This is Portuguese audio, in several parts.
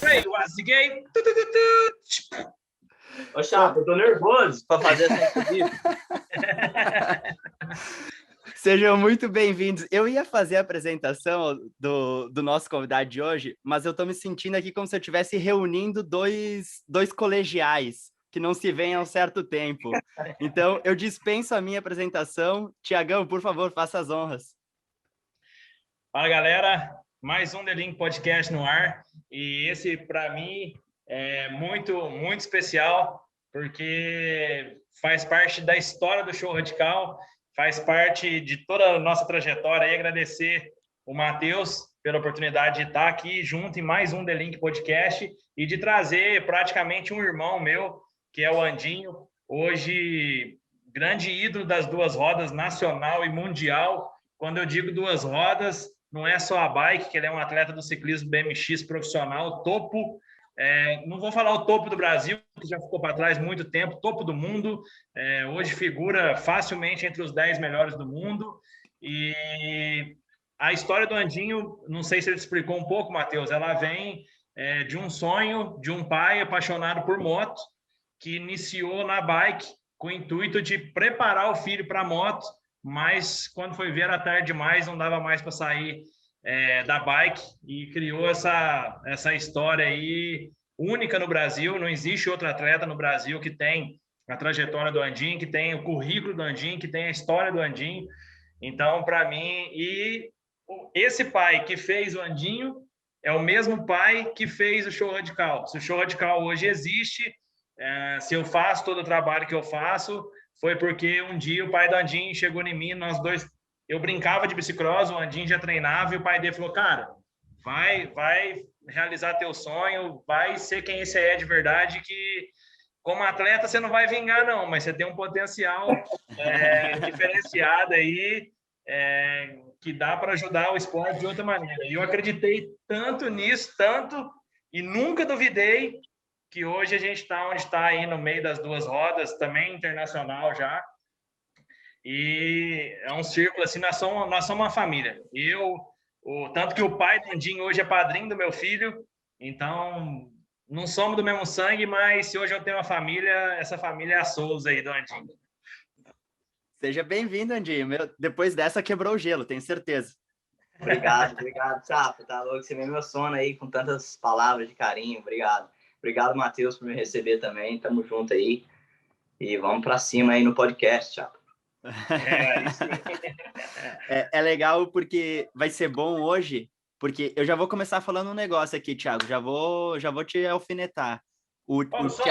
Trey was the game. Ô, Chapa, eu tô nervoso para fazer essa entrevista. Sejam muito bem-vindos. Eu ia fazer a apresentação do nosso convidado de hoje, mas eu tô me sentindo aqui como se eu estivesse reunindo dois colegiais que não se veem há um certo tempo. Então, eu dispenso a minha apresentação. Tiagão, por favor, faça as honras. Fala, galera. Mais um The Link Podcast no ar. E esse, para mim, é muito, muito especial, porque faz parte da história do Show Radical, faz parte de toda a nossa trajetória. E agradecer o Matheus pela oportunidade de estar aqui junto em mais um The Link Podcast e de trazer praticamente um irmão meu, que é o Andinho, hoje grande ídolo das duas rodas nacional e mundial. Quando eu digo duas rodas, não é só a bike, que ele é um atleta do ciclismo BMX profissional, topo, não vou falar o topo do Brasil, que já ficou para trás muito tempo, topo do mundo, hoje figura facilmente entre os 10 melhores do mundo. E a história do Andinho, não sei se ele explicou um pouco, Matheus, ela vem de um sonho de um pai apaixonado por moto, que iniciou na bike com o intuito de preparar o filho para a moto, mas quando foi ver era tarde demais, não dava mais para sair da bike e criou essa história aí única no Brasil. Não existe outro atleta no Brasil que tem a trajetória do Andinho, que tem o currículo do Andinho, que tem a história do Andinho. Então, para mim, e esse pai que fez o Andinho é o mesmo pai que fez o Show Radical. Se o Show Radical hoje existe, se eu faço todo o trabalho que eu faço, foi porque um dia o pai do Andinho chegou em mim, nós dois, eu brincava de bicicross, o Andinho já treinava, e o pai dele falou, cara, vai realizar teu sonho, vai ser quem você é de verdade, que como atleta você não vai vingar não, mas você tem um potencial diferenciado aí, que dá para ajudar o esporte de outra maneira. E eu acreditei tanto nisso, e nunca duvidei que hoje a gente está onde está aí no meio das duas rodas, também internacional já. E é um círculo assim, nós somos uma família. Tanto que o pai do Andinho hoje é padrinho do meu filho, então não somos do mesmo sangue, mas se hoje eu tenho uma família, essa família é a Souza aí do Andinho. Seja bem-vindo, Andinho. Depois dessa quebrou o gelo, tenho certeza. Obrigado, Chapa. Tá louco, você me emociona aí com tantas palavras de carinho. Obrigado, Matheus, por me receber também. Tamo junto aí. E vamos para cima aí no podcast, Chapa. Isso. É legal porque vai ser bom hoje, porque eu já vou começar falando um negócio aqui, Thiago. Já vou te alfinetar.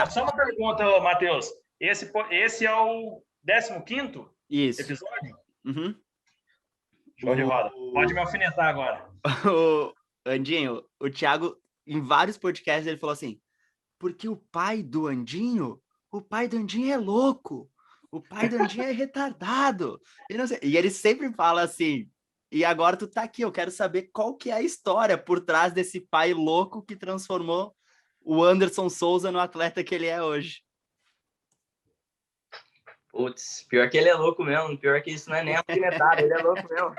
Só uma pergunta, Matheus. Esse é o 15º episódio? Uhum. Show de roda. Pode me alfinetar agora. Andinho, o Thiago, em vários podcasts, ele falou assim, porque o pai do Andinho é louco. O pai do Andinho é retardado. E ele sempre fala assim, e agora tu tá aqui, eu quero saber qual que é a história por trás desse pai louco que transformou o Anderson Souza no atleta que ele é hoje. Putz, pior que ele é louco mesmo. Pior que isso não é nem alfinetada, ele é louco mesmo.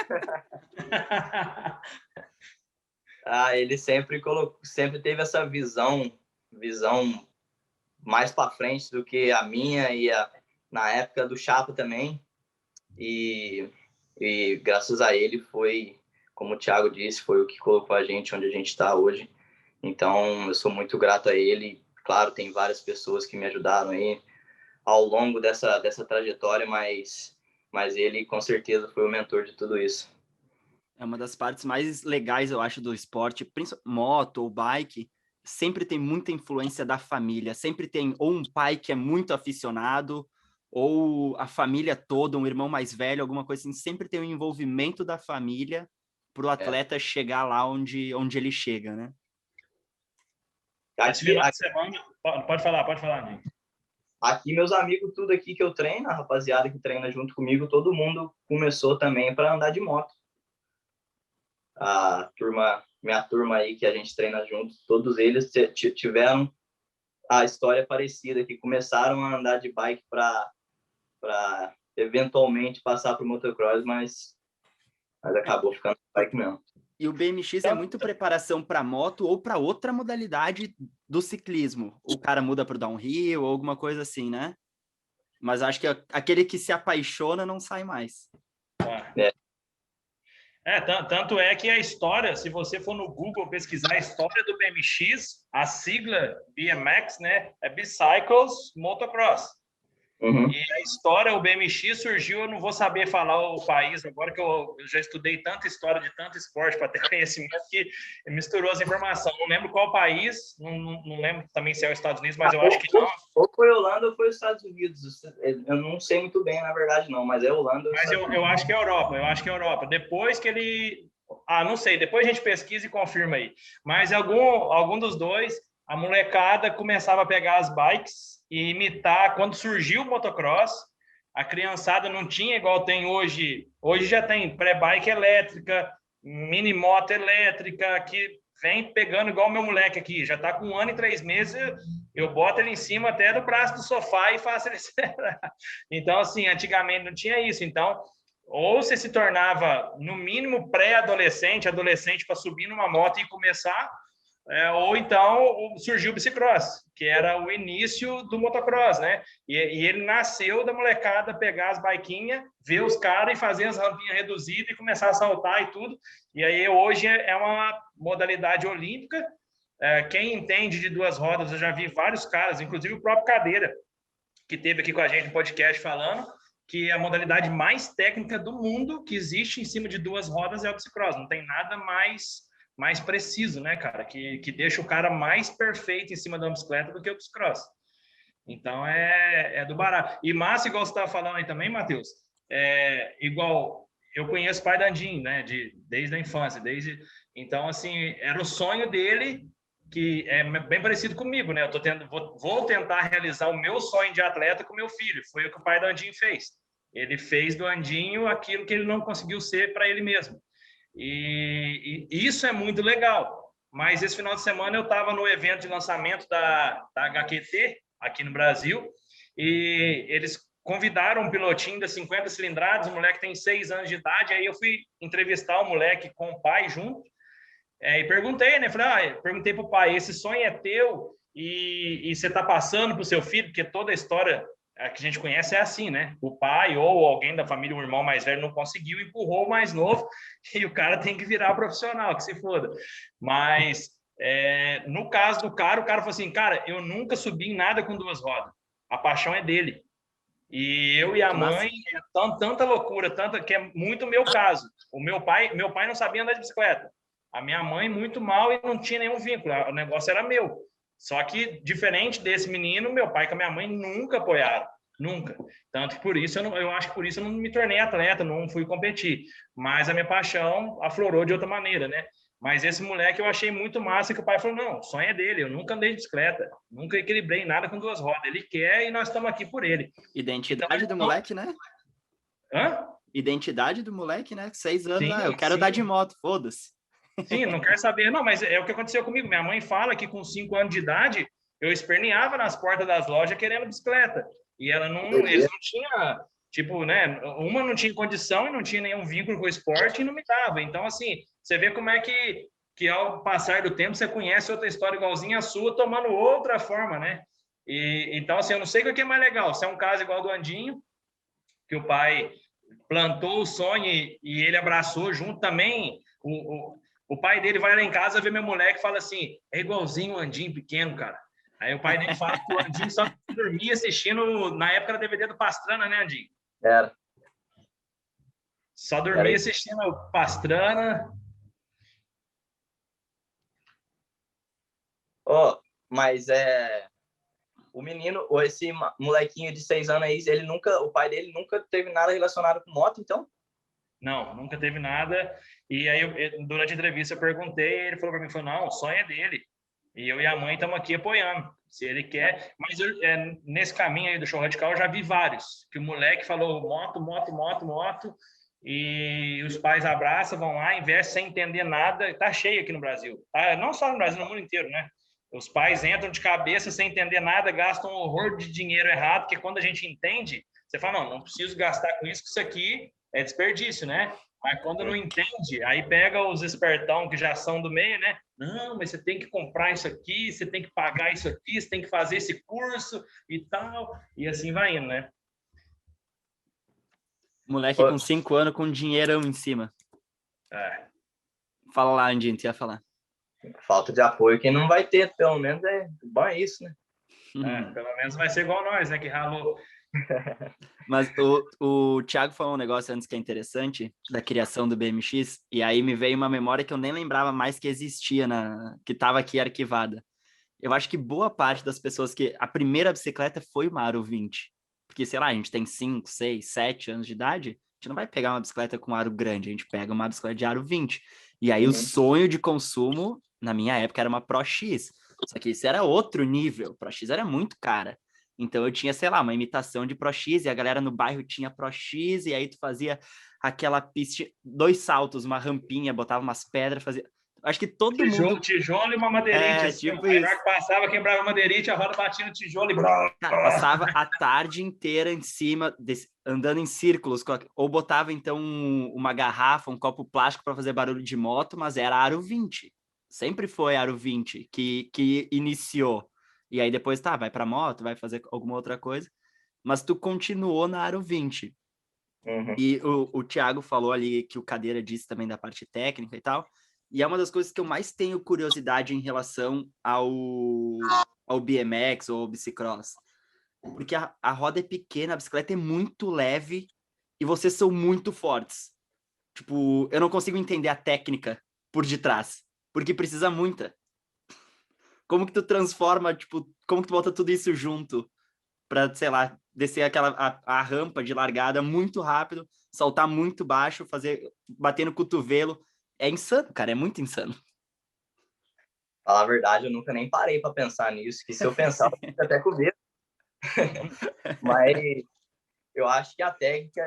Ele sempre teve essa visão mais para frente do que a minha e na época do Chapa também. E graças a ele foi, como o Thiago disse, foi o que colocou a gente onde a gente está hoje. Então, eu sou muito grato a ele. Claro, tem várias pessoas que me ajudaram aí ao longo dessa trajetória, mas ele, com certeza, foi o mentor de tudo isso. É uma das partes mais legais, eu acho, do esporte, principalmente moto ou bike, sempre tem muita influência da família, sempre tem ou um pai que é muito aficionado, ou a família toda, um irmão mais velho, alguma coisa assim, sempre tem um envolvimento da família para o atleta chegar lá onde ele chega, né? Esse final de semana... Pode falar, Andinho. Aqui, meus amigos, tudo aqui que eu treino, a rapaziada que treina junto comigo, todo mundo começou também para andar de moto. Minha turma aí que a gente treina junto, todos eles tiveram a história parecida, que começaram a andar de bike para eventualmente passar para o motocross, mas acabou ficando bike mesmo. E o BMX é muito preparação para moto ou para outra modalidade do ciclismo. O cara muda para o downhill ou alguma coisa assim, né? Mas acho que aquele que se apaixona não sai mais. Tanto é que a história, se você for no Google pesquisar a história do BMX, a sigla BMX, né, é Bicycles Motocross. Uhum. E a história, o BMX surgiu, eu não vou saber falar o país agora, que eu já estudei tanta história de tanto esporte para ter conhecimento que misturou as informações. Não lembro qual país, não lembro também se é os Estados Unidos, mas eu acho que não. Ou foi Holanda ou foi os Estados Unidos. Eu não sei muito bem, na verdade, não, mas é Holanda. Mas eu acho que é Europa, Depois que ele... não sei, depois a gente pesquisa e confirma aí. Mas algum dos dois, a molecada começava a pegar as bikes e imitar. Quando surgiu o motocross, a criançada não tinha igual tem hoje. Hoje já tem pré-bike elétrica, mini moto elétrica, que vem pegando igual o meu moleque aqui. Já está com 1 ano e 3 meses, eu boto ele em cima até do braço do sofá e faço ele acelerar. Então, assim, antigamente não tinha isso. Então, ou você se tornava, no mínimo, pré-adolescente, adolescente para subir numa moto e começar... ou então surgiu o bicicross, que era o início do motocross, né? E ele nasceu da molecada pegar as baiquinhas, ver os caras e fazer as rampinhas reduzidas e começar a saltar e tudo. E aí hoje é uma modalidade olímpica. Quem entende de 2 rodas, eu já vi vários caras, inclusive o próprio Cadeira, que teve aqui com a gente no podcast falando que a modalidade mais técnica do mundo que existe em cima de 2 rodas é o bicicross. Não tem nada mais preciso, né, cara? Que deixa o cara mais perfeito em cima da bicicleta do que o bicicross. Então, é do barato. E massa, igual você estava falando aí também, Matheus, igual eu conheço o pai da Andinho, né, desde a infância. Então, assim, era o sonho dele, que é bem parecido comigo, né? Vou tentar realizar o meu sonho de atleta com meu filho. Foi o que o pai da Andinho fez. Ele fez do Andinho aquilo que ele não conseguiu ser para ele mesmo. E isso é muito legal. Mas esse final de semana eu estava no evento de lançamento da HQT aqui no Brasil e eles convidaram um pilotinho das 50 cilindradas, o moleque tem 6 anos de idade, aí eu fui entrevistar o moleque com o pai junto e perguntei, né? Perguntei para o pai, esse sonho é teu e você está passando para o seu filho, porque toda a história que a gente conhece é assim, né? O pai ou alguém da família, um irmão mais velho, não conseguiu, empurrou o mais novo e o cara tem que virar profissional, que se foda. Mas, no caso do cara, o cara falou assim, cara, eu nunca subi em nada com 2 rodas. A paixão é dele. E eu e a mãe, tanta loucura, que é muito o meu caso. O meu pai não sabia andar de bicicleta. A minha mãe, muito mal e não tinha nenhum vínculo. O negócio era meu. Só que, diferente desse menino, meu pai com a minha mãe nunca apoiaram. Nunca. Tanto que por isso, eu acho que por isso eu não me tornei atleta, não fui competir. Mas a minha paixão aflorou de outra maneira, né? Mas esse moleque eu achei muito massa que o pai falou, não, o sonho é dele, eu nunca andei de bicicleta, nunca equilibrei nada com 2 rodas. Ele quer e nós estamos aqui por ele. Identidade do moleque, né? Hã? Identidade do moleque, né? 6 anos, Sim, eu quero dar de moto, foda-se. Sim, não quero saber. Não, mas é o que aconteceu comigo. Minha mãe fala que com 5 anos de idade, eu esperneava nas portas das lojas querendo bicicleta. E eles não tinham, tipo, né? Uma não tinha condição e não tinha nenhum vínculo com o esporte e não me dava. Então, assim, você vê como é que ao passar do tempo você conhece outra história igualzinha a sua, tomando outra forma, né? Então, assim, eu não sei o que é mais legal. Se é um caso igual do Andinho, que o pai plantou o sonho e ele abraçou junto também. O pai dele vai lá em casa ver meu moleque e fala assim, é igualzinho o Andinho pequeno, cara. Aí o pai dele fala que o Andinho só dormia assistindo, na época era DVD do Pastrana, né, Andinho? Era. Só dormia assistindo Pastrana. Mas o menino, ou esse molequinho de 6 anos aí, o pai dele nunca teve nada relacionado com moto, então? Não, nunca teve nada. E aí, durante a entrevista, eu perguntei, ele falou para mim, não, o sonho é dele. E eu e a mãe estamos aqui apoiando, se ele quer. Mas nesse caminho aí do show radical, eu já vi vários, que o moleque falou moto, e os pais abraçam, vão lá, investem sem entender nada. Tá cheio aqui no Brasil. Tá? Não só no Brasil, no mundo inteiro, né? Os pais entram de cabeça sem entender nada, gastam um horror de dinheiro errado, porque quando a gente entende, você fala, não preciso gastar com isso, que isso aqui é desperdício, né? Mas quando não entende, aí pega os espertão que já são do meio, né? Não, mas você tem que comprar isso aqui, você tem que pagar isso aqui, você tem que fazer esse curso e tal. E assim vai indo, né? Moleque com 5 anos com dinheirão em cima. É. Fala lá, Andinho, tu ia falar. Falta de apoio, quem não vai ter, pelo menos, bom, é isso, né? Pelo menos vai ser igual nós, né? Que ralou. Mas o Thiago falou um negócio antes que é interessante, da criação do BMX, e aí me veio uma memória que eu nem lembrava mais que existia, que estava aqui arquivada. Eu acho que boa parte das pessoas que... A primeira bicicleta foi uma Aro 20. Porque, sei lá, a gente tem 5, 6, 7 anos de idade, a gente não vai pegar uma bicicleta com aro grande, a gente pega uma bicicleta de aro 20. E aí o sonho de consumo, na minha época, era uma Pro X. Só que isso era outro nível, Pro X era muito cara. Então eu tinha, sei lá, uma imitação de Pro X, e a galera no bairro tinha Pro X, e aí tu fazia aquela pista, 2 saltos, uma rampinha, botava umas pedras, fazia... Acho que todo mundo... Tijolo e uma madeirite. É, assim, tipo aí isso. na hora que passava, quebrava a madeirite, a roda batia no tijolo e... Cara, passava a tarde inteira em cima, andando em círculos, ou botava então uma garrafa, um copo plástico para fazer barulho de moto, mas era aro 20. Sempre foi aro 20 que iniciou. E aí depois, tá, vai para moto, vai fazer alguma outra coisa, mas tu continuou na aro 20. E o Thiago falou ali que o Cadeira disse também da parte técnica e tal, e é uma das coisas que eu mais tenho curiosidade em relação ao BMX ou ao bicicross. Porque a roda é pequena, a bicicleta é muito leve e vocês são muito fortes. Tipo, eu não consigo entender a técnica por detrás, porque precisa muita. Como que tu transforma, tipo, como que tu bota tudo isso junto pra, sei lá, descer a rampa de largada muito rápido, saltar muito baixo, bater no cotovelo. É insano, cara, é muito insano. Falar a verdade, eu nunca nem parei para pensar nisso, que se eu pensar, eu fico até com medo. Mas eu acho que a técnica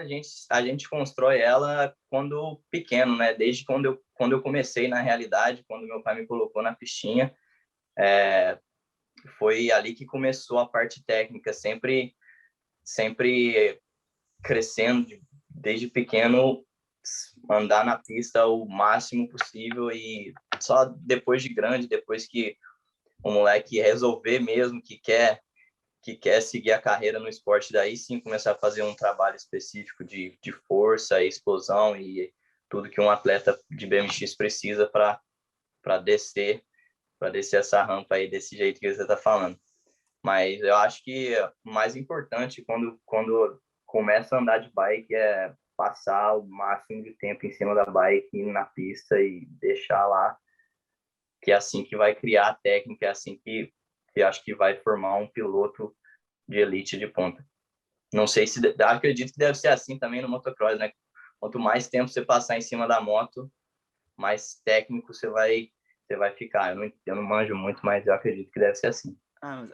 a gente constrói ela quando pequeno, né? Desde quando eu comecei, na realidade, quando meu pai me colocou na pistinha, foi ali que começou a parte técnica, sempre crescendo, desde pequeno, andar na pista o máximo possível, e só depois de grande, depois que o moleque resolver mesmo que quer seguir a carreira no esporte, daí sim começar a fazer um trabalho específico de força e explosão e tudo que um atleta de BMX precisa para descer essa rampa aí desse jeito que você está falando. Mas eu acho que o mais importante quando começa a andar de bike é passar o máximo de tempo em cima da bike, na pista e deixar lá, que é assim que vai criar a técnica, é assim que acho que vai formar um piloto de elite de ponta. Não sei se... Acredito que deve ser assim também no motocross, né? Quanto mais tempo você passar em cima da moto, mais técnico você vai ficar. Eu não manjo muito, mas eu acredito que deve ser assim.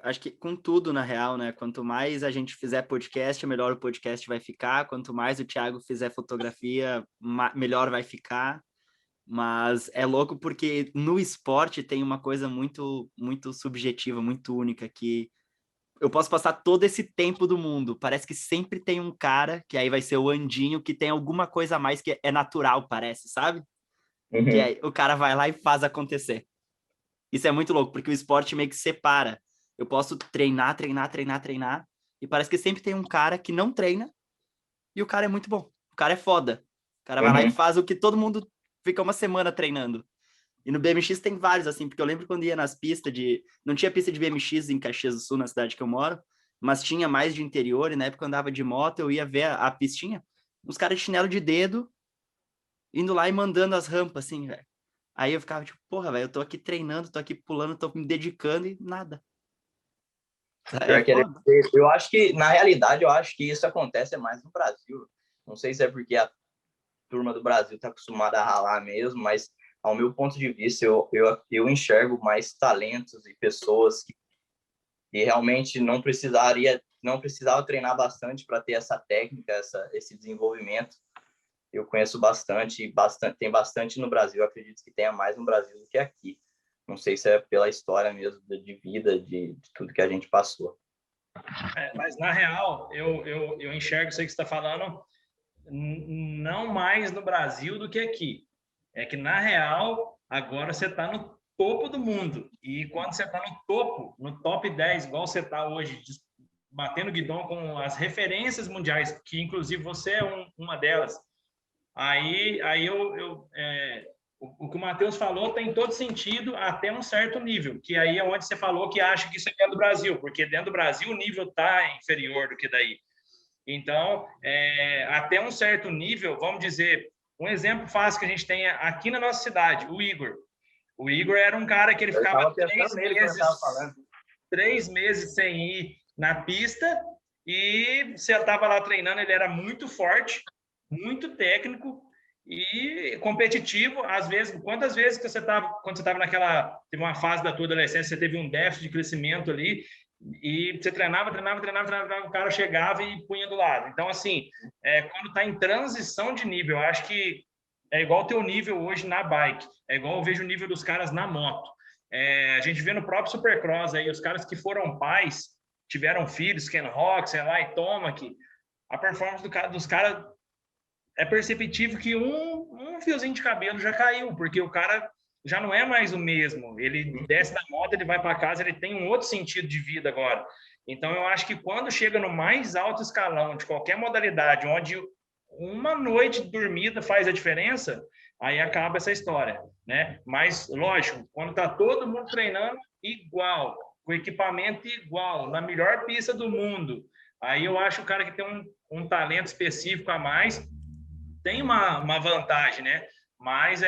Acho que com tudo, na real, né? Quanto mais a gente fizer podcast, melhor o podcast vai ficar. Quanto mais o Thiago fizer fotografia, melhor vai ficar. Mas é louco porque no esporte tem uma coisa muito, muito subjetiva, muito única, que eu posso passar todo esse tempo do mundo. Parece que sempre tem um cara, que aí vai ser o Andinho, que tem alguma coisa a mais que é natural, parece, sabe? Que aí o cara vai lá e faz acontecer. Isso é muito louco, porque o esporte meio que separa. Eu posso treinar, e parece que sempre tem um cara que não treina e o cara é muito bom. O cara é foda. O cara vai lá e faz o que todo mundo fica uma semana treinando. E no BMX tem vários, assim, porque eu lembro quando ia nas pistas de... Não tinha pista de BMX em Caxias do Sul, na cidade que eu moro, mas tinha mais de interior, e na época eu andava de moto, eu ia ver a pistinha, uns caras de chinelo de dedo, indo lá e mandando as rampas, assim, velho. Aí eu ficava tipo, porra, velho, eu tô aqui treinando, tô aqui pulando, tô me dedicando e nada. Eu acho que, na realidade, eu acho que isso acontece mais no Brasil. Não sei se é porque a turma do Brasil está acostumada a ralar mesmo, mas, ao meu ponto de vista, eu enxergo mais talentos e pessoas que realmente não precisava treinar bastante para ter essa técnica, esse desenvolvimento. Eu conheço bastante, tem bastante no Brasil. Eu acredito que tenha mais no Brasil do que aqui. Não sei se é pela história mesmo de vida, de tudo que a gente passou. Mas, na real, eu enxergo isso aí que você está falando não mais no Brasil do que aqui. É que, na real, agora você está no topo do mundo. E quando você está no topo, no top 10, igual você está hoje, batendo guidão com as referências mundiais, que inclusive você é uma delas, aí o que o Matheus falou tem todo sentido até um certo nível, que aí é onde você falou que acha que isso é dentro do Brasil, porque dentro do Brasil o nível está inferior do que daí. Então, até um certo nível, vamos dizer, um exemplo fácil que a gente tem aqui na nossa cidade, o Igor. O Igor era um cara que ele ficava 3 meses sem ir na pista e você estava lá treinando, ele era muito forte, muito técnico e competitivo. Às vezes, quantas vezes que quando você estava teve uma fase da tua adolescência, você teve um déficit de crescimento ali e você treinava, o cara chegava e punha do lado. Então, assim, quando está em transição de nível, eu acho que é igual o teu nível hoje na bike, é igual eu vejo o nível dos caras na moto. A gente vê no próprio Supercross aí, os caras que foram pais, tiveram filhos, Ken Rock, sei lá, e Tomac, a performance dos caras é perceptível que um fiozinho de cabelo já caiu, porque o cara já não é mais o mesmo. Ele desce da moto, ele vai para casa, ele tem um outro sentido de vida agora. Então, eu acho que quando chega no mais alto escalão de qualquer modalidade, onde uma noite dormida faz a diferença, aí acaba essa história, né? Mas, lógico, quando tá todo mundo treinando igual, com equipamento igual, na melhor pista do mundo, aí eu acho que o cara que tem um talento específico a mais tem uma vantagem, né? Mas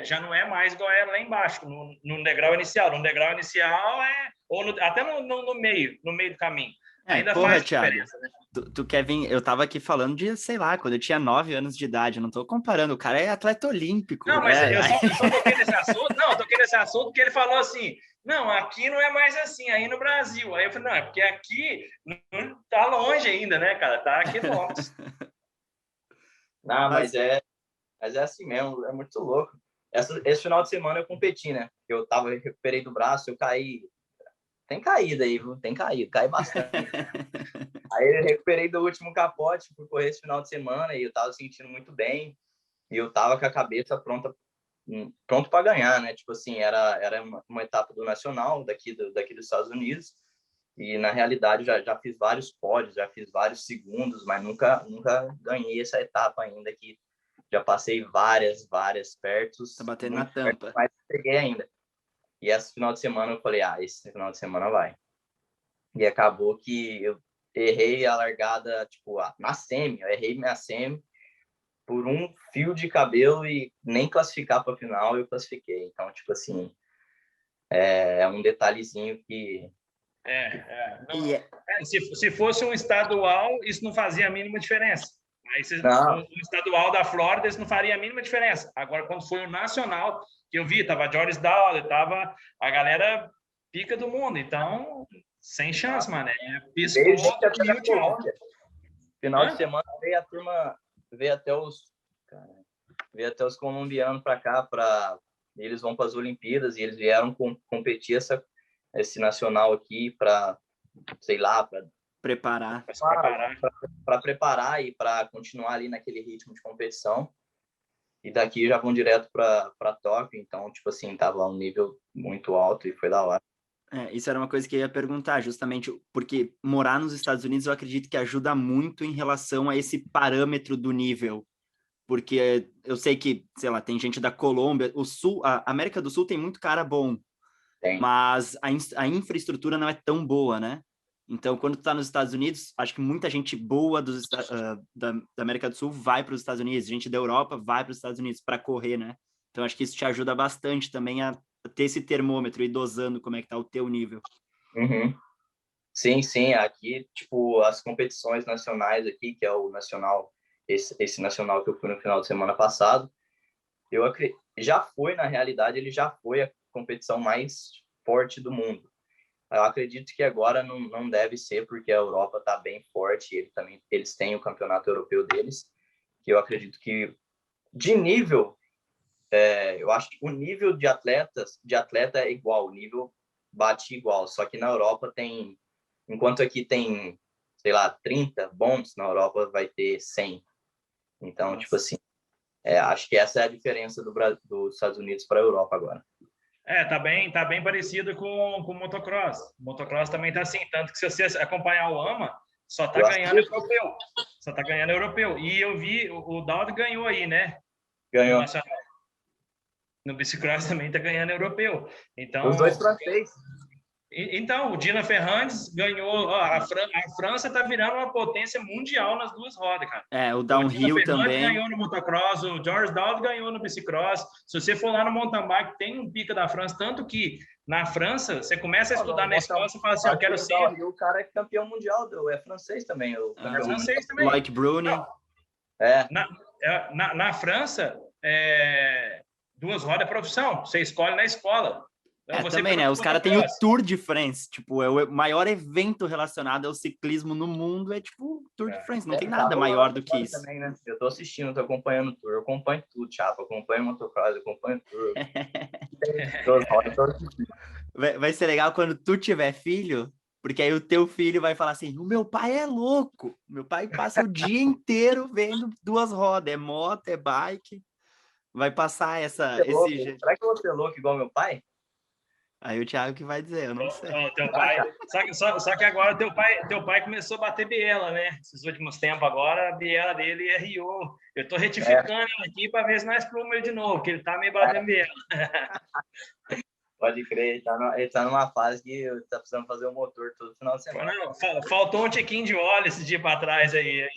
já não é mais igual era lá embaixo, no degrau inicial. No degrau inicial ou até no meio do caminho. Ainda porra, faz Thiago, diferença, né? tu quer vir... Eu tava aqui falando de, sei lá, quando eu tinha 9 anos de idade, eu não tô comparando, o cara é atleta olímpico. Não, mas eu só toquei nesse assunto, não, eu toquei nesse assunto porque ele falou assim, não, aqui não é mais assim, aí no Brasil. Aí eu falei, não, é porque aqui não tá longe ainda, né, cara? Tá aqui longe. Não, mas é assim mesmo, é muito louco. Esse final de semana eu competi, né? Eu recuperei do braço, eu caí. Tem caído aí, viu? Tem caído, cai bastante. Aí eu recuperei do último capote, fui correr esse final de semana e eu tava sentindo muito bem. E eu tava com a cabeça pronto para ganhar, né? Tipo assim, era uma etapa do Nacional daqui dos Estados Unidos. E na realidade já fiz vários pódios, já fiz vários segundos, mas nunca ganhei essa etapa ainda, que já passei várias perto. Tá batendo na tampa. Mas peguei ainda. E esse final de semana eu falei, esse final de semana vai. E acabou que eu errei a largada, tipo, na semi, eu errei minha semi por um fio de cabelo e nem classificar para a final eu classifiquei. Então, tipo assim, é um detalhezinho que... Se fosse um estadual, isso não fazia a mínima diferença. Aí, se Não. o estadual da Flórida, isso não faria a mínima diferença. Agora, quando foi o nacional, que eu vi, tava Joris Dowd, tava a galera pica do mundo. Então, sem chance, mano. Piscou de Colômbia. Final de semana veio a turma, veio até os colombianos para cá, eles vão para as Olimpíadas e eles vieram competir esse nacional aqui para, sei lá, para preparar e para continuar ali naquele ritmo de competição. E daqui já vão direto para Tóquio, então, tipo assim, tava um nível muito alto e foi da hora. Isso era uma coisa que eu ia perguntar, justamente porque morar nos Estados Unidos eu acredito que ajuda muito em relação a esse parâmetro do nível. Porque eu sei que, sei lá, tem gente da Colômbia, a América do Sul tem muito cara bom, mas a infraestrutura não é tão boa, né? Então, quando tu tá nos Estados Unidos, acho que muita gente boa da América do Sul vai para os Estados Unidos, gente da Europa vai para os Estados Unidos para correr, né? Então, acho que isso te ajuda bastante também a ter esse termômetro e dosando como é que tá o teu nível. Uhum. Sim, aqui, tipo, as competições nacionais aqui, que é o nacional, esse nacional que eu fui no final de semana passado, já foi, na realidade, ele já foi a competição mais forte do mundo. Eu acredito que agora não deve ser, porque a Europa está bem forte, e eles têm o campeonato europeu deles, que eu acredito que, de nível, eu acho que o nível de atleta é igual, o nível bate igual, só que na Europa enquanto aqui tem, sei lá, 30 bons, na Europa vai ter 100. Então, tipo assim, acho que essa é a diferença dos Estados Unidos para a Europa agora. Tá bem parecido com o motocross. O motocross também tá assim, tanto que se você acompanhar o AMA, só tá ganhando europeu. Só tá ganhando europeu. E eu vi, o Dowd ganhou aí, né? Ganhou. No Nacional. No bicicross também tá ganhando europeu. Então, os dois franceses. Então, o Dylan Ferrandis ganhou. A França está virando uma potência mundial nas duas rodas, cara. O downhill Dylan Ferrandis também. ganhou no motocross, o George Dowd ganhou no bicicross. Se você for lá no mountain bike, tem um pica da França. Tanto que na França, você começa a estudar na escola, você fala assim: eu quero ser. O cara é campeão mundial, é francês também. É francês também. Like Bruni. Na França, duas rodas é profissão. Você escolhe na escola. Também, né? Os caras têm o Tour de France, tipo, é o maior evento relacionado ao ciclismo no mundo, é tipo o Tour de France, não tem nada maior do que isso. Também, né? Eu tô assistindo, tô acompanhando o Tour, eu acompanho tudo, Chapa, eu acompanho o motocross, eu acompanho tudo. Vai ser legal quando tu tiver filho, porque aí o teu filho vai falar assim, o meu pai é louco, meu pai passa o dia inteiro vendo duas rodas, é moto, é bike, vai passar Será que eu vou ser louco igual meu pai? Aí o Thiago que vai dizer, eu não sei. Teu pai, só que agora teu pai começou a bater biela, né? Esses últimos tempos agora, a biela dele é Rio. Eu tô retificando ele aqui para ver se nós pluma ele de novo, que ele tá meio batendo biela. Pode crer, ele tá numa fase que tá precisando fazer o motor todo final de semana. Não, faltou um tiquinho de óleo esse dia para trás aí.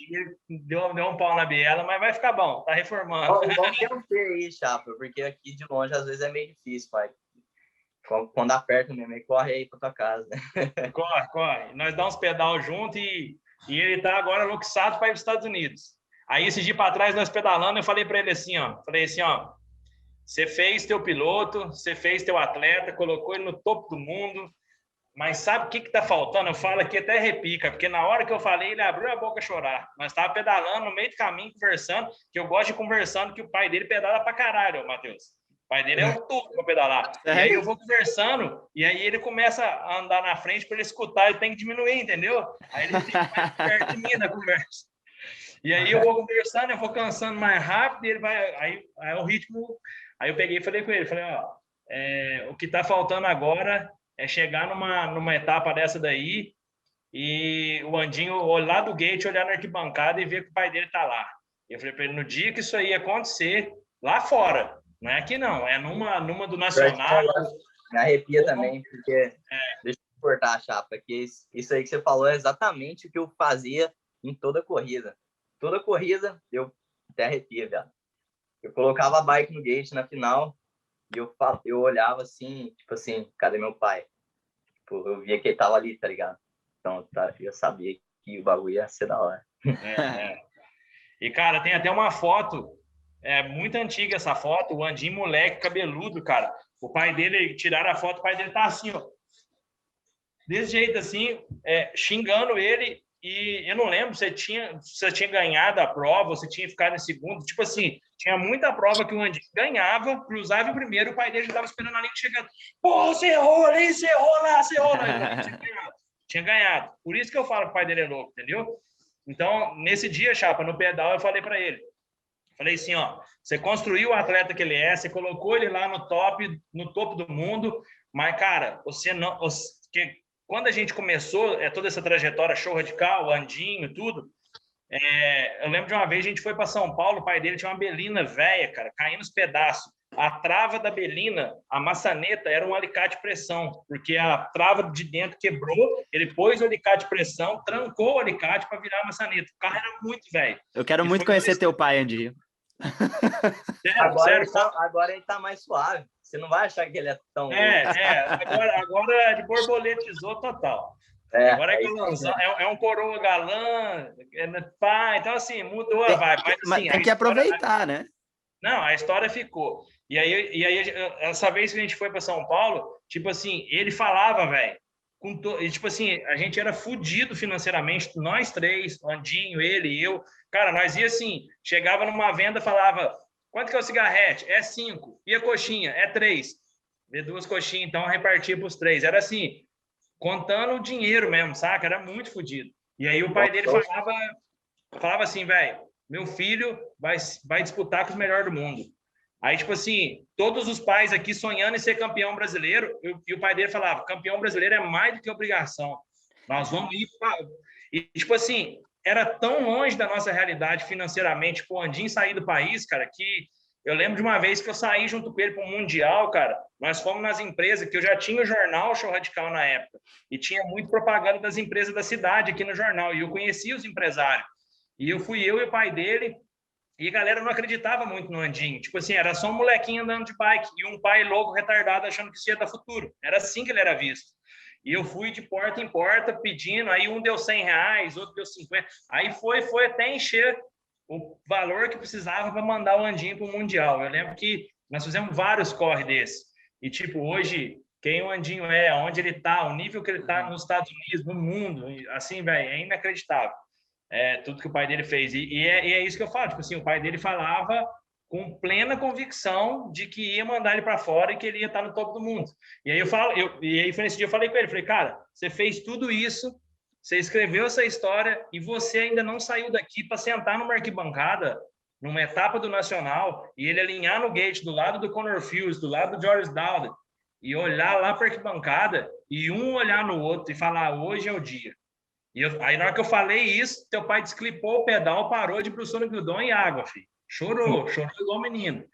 Deu um pau na biela, mas vai ficar bom, tá reformando. Vamos ter aí, Chapa, porque aqui de longe às vezes é meio difícil, pai. Quando aperta mesmo, ele corre aí pra tua casa, né? Corre. Nós dá uns pedal junto e ele tá agora louçado para ir para os Estados Unidos. Aí, esse dia para trás, nós pedalando, eu falei para ele assim, ó. Você fez teu piloto, você fez teu atleta, colocou ele no topo do mundo, mas sabe o que tá faltando? Eu falo aqui até repica, porque na hora que eu falei, ele abriu a boca a chorar. Nós tava pedalando no meio do caminho, conversando, que eu gosto de conversando, que o pai dele pedala pra caralho, Matheus. O pai dele é um tudo para pedalar. E aí eu vou conversando, e aí ele começa a andar na frente para ele escutar, ele tem que diminuir, entendeu? Aí ele fica mais perto de mim na conversa. E aí eu vou conversando, eu vou cansando mais rápido, e ele vai... Aí o ritmo... Aí eu peguei e falei com ele, o que tá faltando agora é chegar numa etapa dessa daí e o Andinho olhar do gate, olhar na arquibancada e ver que o pai dele tá lá. E eu falei para ele, no dia que isso aí acontecer, lá fora, não é aqui não, é numa do Nacional. Me arrepia também, porque deixa eu cortar, Chapa, que isso aí que você falou é exatamente o que eu fazia em toda corrida. Toda corrida, eu até arrepia, velho. Eu colocava a bike no gate na final e eu olhava assim, tipo assim, cadê meu pai? Tipo, eu via que ele tava ali, tá ligado? Então, eu sabia que o bagulho ia ser da hora. E, cara, tem até uma foto, muito antiga essa foto, o Andinho moleque, cabeludo, cara. O pai dele, tiraram a foto, o pai dele tá assim, ó. Desse jeito, assim, xingando ele. E eu não lembro se você tinha ganhado a prova, ou se tinha ficado em segundo. Tipo assim, tinha muita prova que o Andinho ganhava, cruzava em primeiro, o pai dele já estava esperando a linha chegar. Pô, você errou ali, você errou lá, você errou lá. Tinha ganhado. Por isso que eu falo que o pai dele é louco, entendeu? Então, nesse dia, Chapa, no pedal, eu falei para ele. Falei assim, ó, você construiu o atleta que ele é, você colocou ele lá no topo do mundo, mas, cara, quando a gente começou toda essa trajetória, show radical, Andinho, tudo, eu lembro de uma vez a gente foi para São Paulo, o pai dele tinha uma Belina velha, cara, caindo os pedaços. A trava da Belina, a maçaneta, era um alicate de pressão, porque a trava de dentro quebrou, ele pôs o alicate de pressão, trancou o alicate para virar a maçaneta. O carro era muito velho. Eu quero muito conhecer teu pai, Andinho. Agora ele tá mais suave. Você não vai achar que ele é tão... Agora de borboletizou total. Agora é um coroa galã, então assim, mudou a vibe. Mas assim, tem que aproveitar, né? Não, a história ficou. E aí essa vez que a gente foi para São Paulo, tipo assim, ele falava, velho, tipo assim, a gente era fudido financeiramente, nós três, o Andinho, ele e eu. Cara, nós ia assim, chegava numa venda, falava, quanto que é o cigarrete? É 5. E a coxinha? É 3. Vê 2 coxinhas, então repartia para os 3. Era assim, contando o dinheiro mesmo, saca? Era muito fudido. E aí o pai dele falava assim, velho, meu filho vai disputar com os melhores do mundo. Aí, tipo assim, todos os pais aqui sonhando em ser campeão brasileiro, e o pai dele falava, campeão brasileiro é mais do que obrigação. Nós vamos ir pra... E, tipo assim, era tão longe da nossa realidade financeiramente, tipo, o Andinho sair do país, cara, que eu lembro de uma vez que eu saí junto com ele para o Mundial, cara, nós fomos nas empresas, que eu já tinha o jornal Show Radical na época, e tinha muito propaganda das empresas da cidade aqui no jornal, e eu conhecia os empresários. E eu e o pai dele, e a galera não acreditava muito no Andinho. Tipo assim, era só um molequinho andando de bike, e um pai louco, retardado, achando que isso ia dar futuro. Era assim que ele era visto. E eu fui de porta em porta pedindo, aí um deu R$100, outro deu 50, aí foi até encher o valor que precisava para mandar o Andinho para o Mundial. Eu lembro que nós fizemos vários corre desses. E, tipo, hoje, quem o Andinho é, onde ele está, o nível que ele está nos Estados Unidos, no mundo, assim, velho, é inacreditável. É, tudo que o pai dele fez. E é isso que eu falo. Tipo assim, o pai dele falava com plena convicção de que ia mandar ele para fora e que ele ia estar no topo do mundo. E aí e aí foi nesse dia eu falei com ele, falei, cara, você fez tudo isso, você escreveu essa história e você ainda não saiu daqui para sentar numa arquibancada, numa etapa do Nacional, e ele alinhar no gate do lado do Conor Fields, do lado do George Dowd, e olhar lá para a arquibancada, e um olhar no outro e falar, hoje é o dia. Aí na hora que eu falei isso, teu pai desclipou o pedal, parou de bruçou no guidão e água, filho. Chorou igual menino.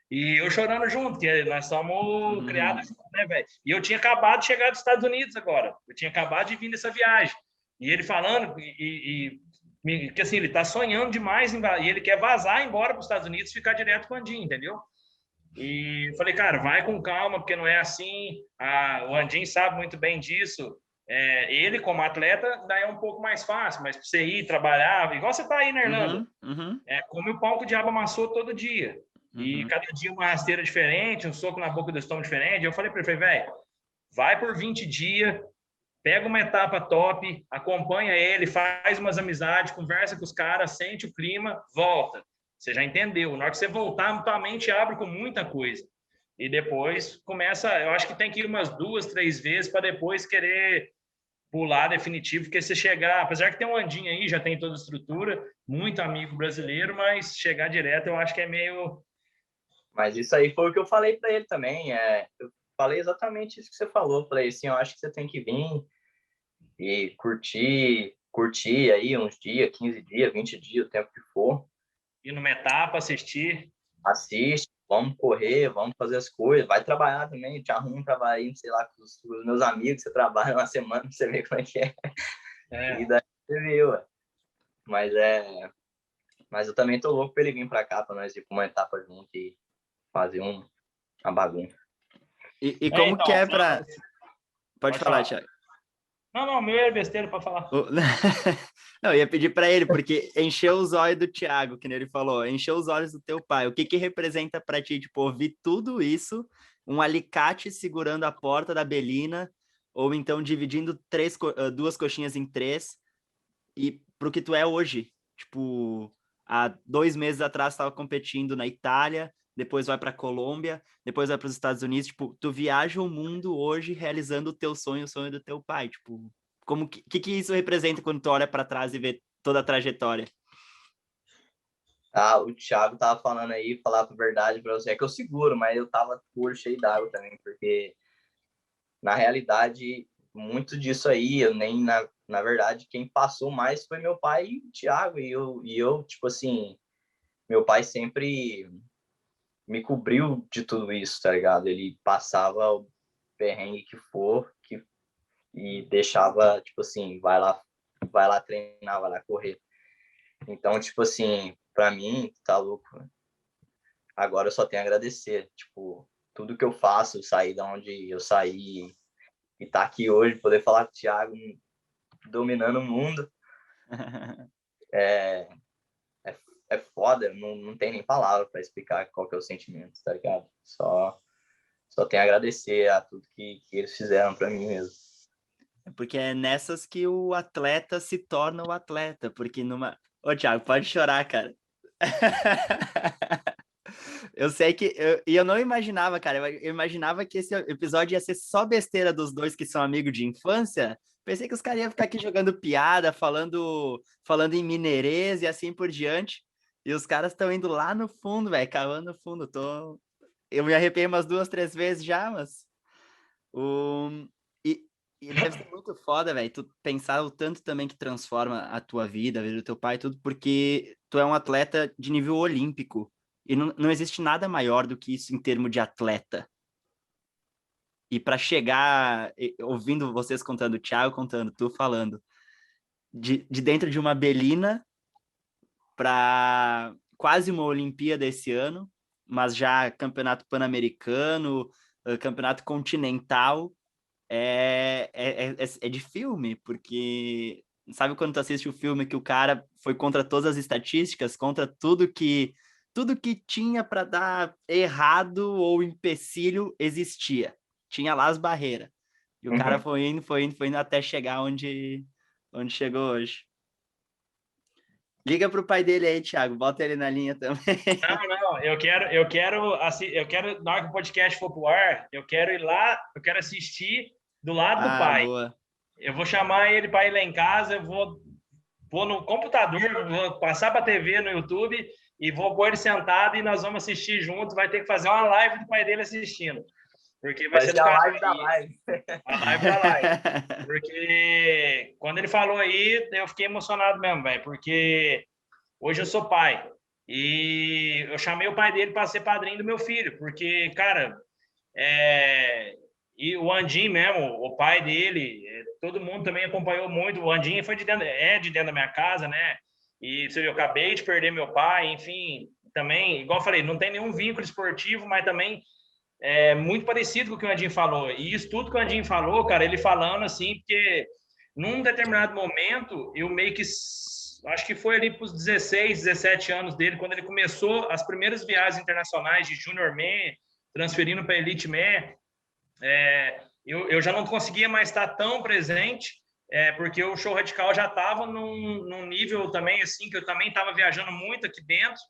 E eu chorando junto, porque nós somos criados juntos, né, velho? E eu tinha acabado de chegar dos Estados Unidos agora. Eu tinha acabado de vir dessa viagem. E ele falando, que assim, ele tá sonhando demais, e ele quer vazar embora para os Estados Unidos e ficar direto com o Andinho, entendeu? E eu falei, cara, vai com calma, porque não é assim. O Andinho sabe muito bem disso. Ele, como atleta, daí é um pouco mais fácil, mas para você ir trabalhar, igual você tá aí, né, Hernando? Come o pão que o diabo amassou todo dia. E cada dia uma rasteira diferente, um soco na boca do estômago diferente. Eu falei para ele, velho, vai por 20 dias, pega uma etapa top, acompanha ele, faz umas amizades, conversa com os caras, sente o clima, volta. Você já entendeu. Na hora que você voltar, tua mente abre com muita coisa. E depois começa, eu acho que tem que ir umas 2, 3 vezes para depois querer pular definitivo, porque se chegar, apesar que tem um Andinho aí, já tem toda a estrutura, muito amigo brasileiro, mas chegar direto eu acho que é meio... Mas isso aí foi o que eu falei para ele também, eu falei exatamente isso que você falou, falei assim, eu acho que você tem que vir e curtir aí uns dias, 15 dias, 20 dias, o tempo que for. Ir numa etapa, assiste, vamos correr, vamos fazer as coisas, vai trabalhar também, te arruma um trabalho, sei lá, com os meus amigos, você trabalha uma semana, você vê como é que é. E daí você viu, mas eu também tô louco pra ele vir pra cá, pra nós ir pra uma etapa junto e fazer uma bagunça. E como então, que é pra... Pode falar, Thiago. Não, meu é besteira para falar. Não, eu ia pedir para ele, porque encheu os olhos do Thiago, que nem ele falou, encheu os olhos do teu pai. O que representa para ti, tipo, ouvir tudo isso, um alicate segurando a porta da Belina, ou então dividindo 2 coxinhas em 3, e pro que tu é hoje? Tipo, há 2 meses atrás estava competindo na Itália, depois vai para Colômbia, depois vai para os Estados Unidos, tipo, tu viaja o mundo hoje realizando o teu sonho, o sonho do teu pai, tipo, como que isso representa quando tu olha para trás e vê toda a trajetória? O Thiago tava falando aí, falar a verdade para você, é que eu seguro, mas eu tava com o olho cheio d'água também, porque na realidade, muito disso aí, eu nem, na verdade, quem passou mais foi meu pai e o Thiago, e eu, tipo assim, meu pai sempre me cobriu de tudo isso, tá ligado? Ele passava o perrengue que for e deixava, tipo assim, vai lá treinar, vai lá correr. Então, tipo assim, pra mim, tá louco. Agora eu só tenho a agradecer. Tipo, tudo que eu faço, sair de onde eu saí e tá aqui hoje, poder falar com o Thiago dominando o mundo. É foda, não tem nem palavra para explicar qual que é o sentimento, tá ligado? Só tenho a agradecer a tudo que eles fizeram para mim mesmo. Porque é nessas que o atleta se torna o atleta, porque numa... Ô, Thiago, pode chorar, cara. Eu sei que... eu não imaginava, cara, eu imaginava que esse episódio ia ser só besteira dos dois que são amigos de infância. Pensei que os caras iam ficar aqui jogando piada, falando em mineirês e assim por diante. E os caras estão indo lá no fundo, velho, cavando no fundo. Eu me arrepiei umas 2, 3 vezes já, mas... E, e deve ser muito foda, velho, tu pensar o tanto também que transforma a tua vida, a vida do teu pai, tudo, porque tu é um atleta de nível olímpico. E não existe nada maior do que isso em termos de atleta. E para chegar, ouvindo vocês contando, o Thiago contando, tu falando, de dentro de uma Belina para quase uma Olimpíada esse ano, mas já campeonato pan-americano, campeonato continental, é de filme, porque sabe quando tu assiste o filme que o cara foi contra todas as estatísticas, contra tudo que tinha para dar errado ou empecilho existia. Tinha lá as barreiras. E o cara foi indo até chegar onde chegou hoje. Liga pro pai dele aí, Thiago. Bota ele na linha também. Não, eu quero, na hora que o podcast for pro ar, eu quero ir lá, eu quero assistir do lado do pai. Boa. Eu vou chamar ele para ir lá em casa, eu vou no computador, vou passar para a TV no YouTube e vou pôr ele sentado e nós vamos assistir juntos. Vai ter que fazer uma live do pai dele assistindo. Porque vai ser a live da live. A live da live. Porque quando ele falou aí, eu fiquei emocionado mesmo, velho. Porque hoje eu sou pai. E eu chamei o pai dele para ser padrinho do meu filho. Porque, cara, e o Andinho mesmo, o pai dele, todo mundo também acompanhou muito. O Andinho foi de dentro da minha casa, né? E eu acabei de perder meu pai, enfim, também, igual eu falei, não tem nenhum vínculo esportivo, mas também é muito parecido com o que o Andinho falou. E isso tudo que o Andinho falou, cara, ele falando assim, porque num determinado momento, eu meio que, acho que foi ali para os 16, 17 anos dele, quando ele começou as primeiras viagens internacionais de Junior Man, transferindo para Elite Man, eu já não conseguia mais estar tão presente, porque o Show Radical já estava num nível também, assim, que eu também estava viajando muito aqui dentro.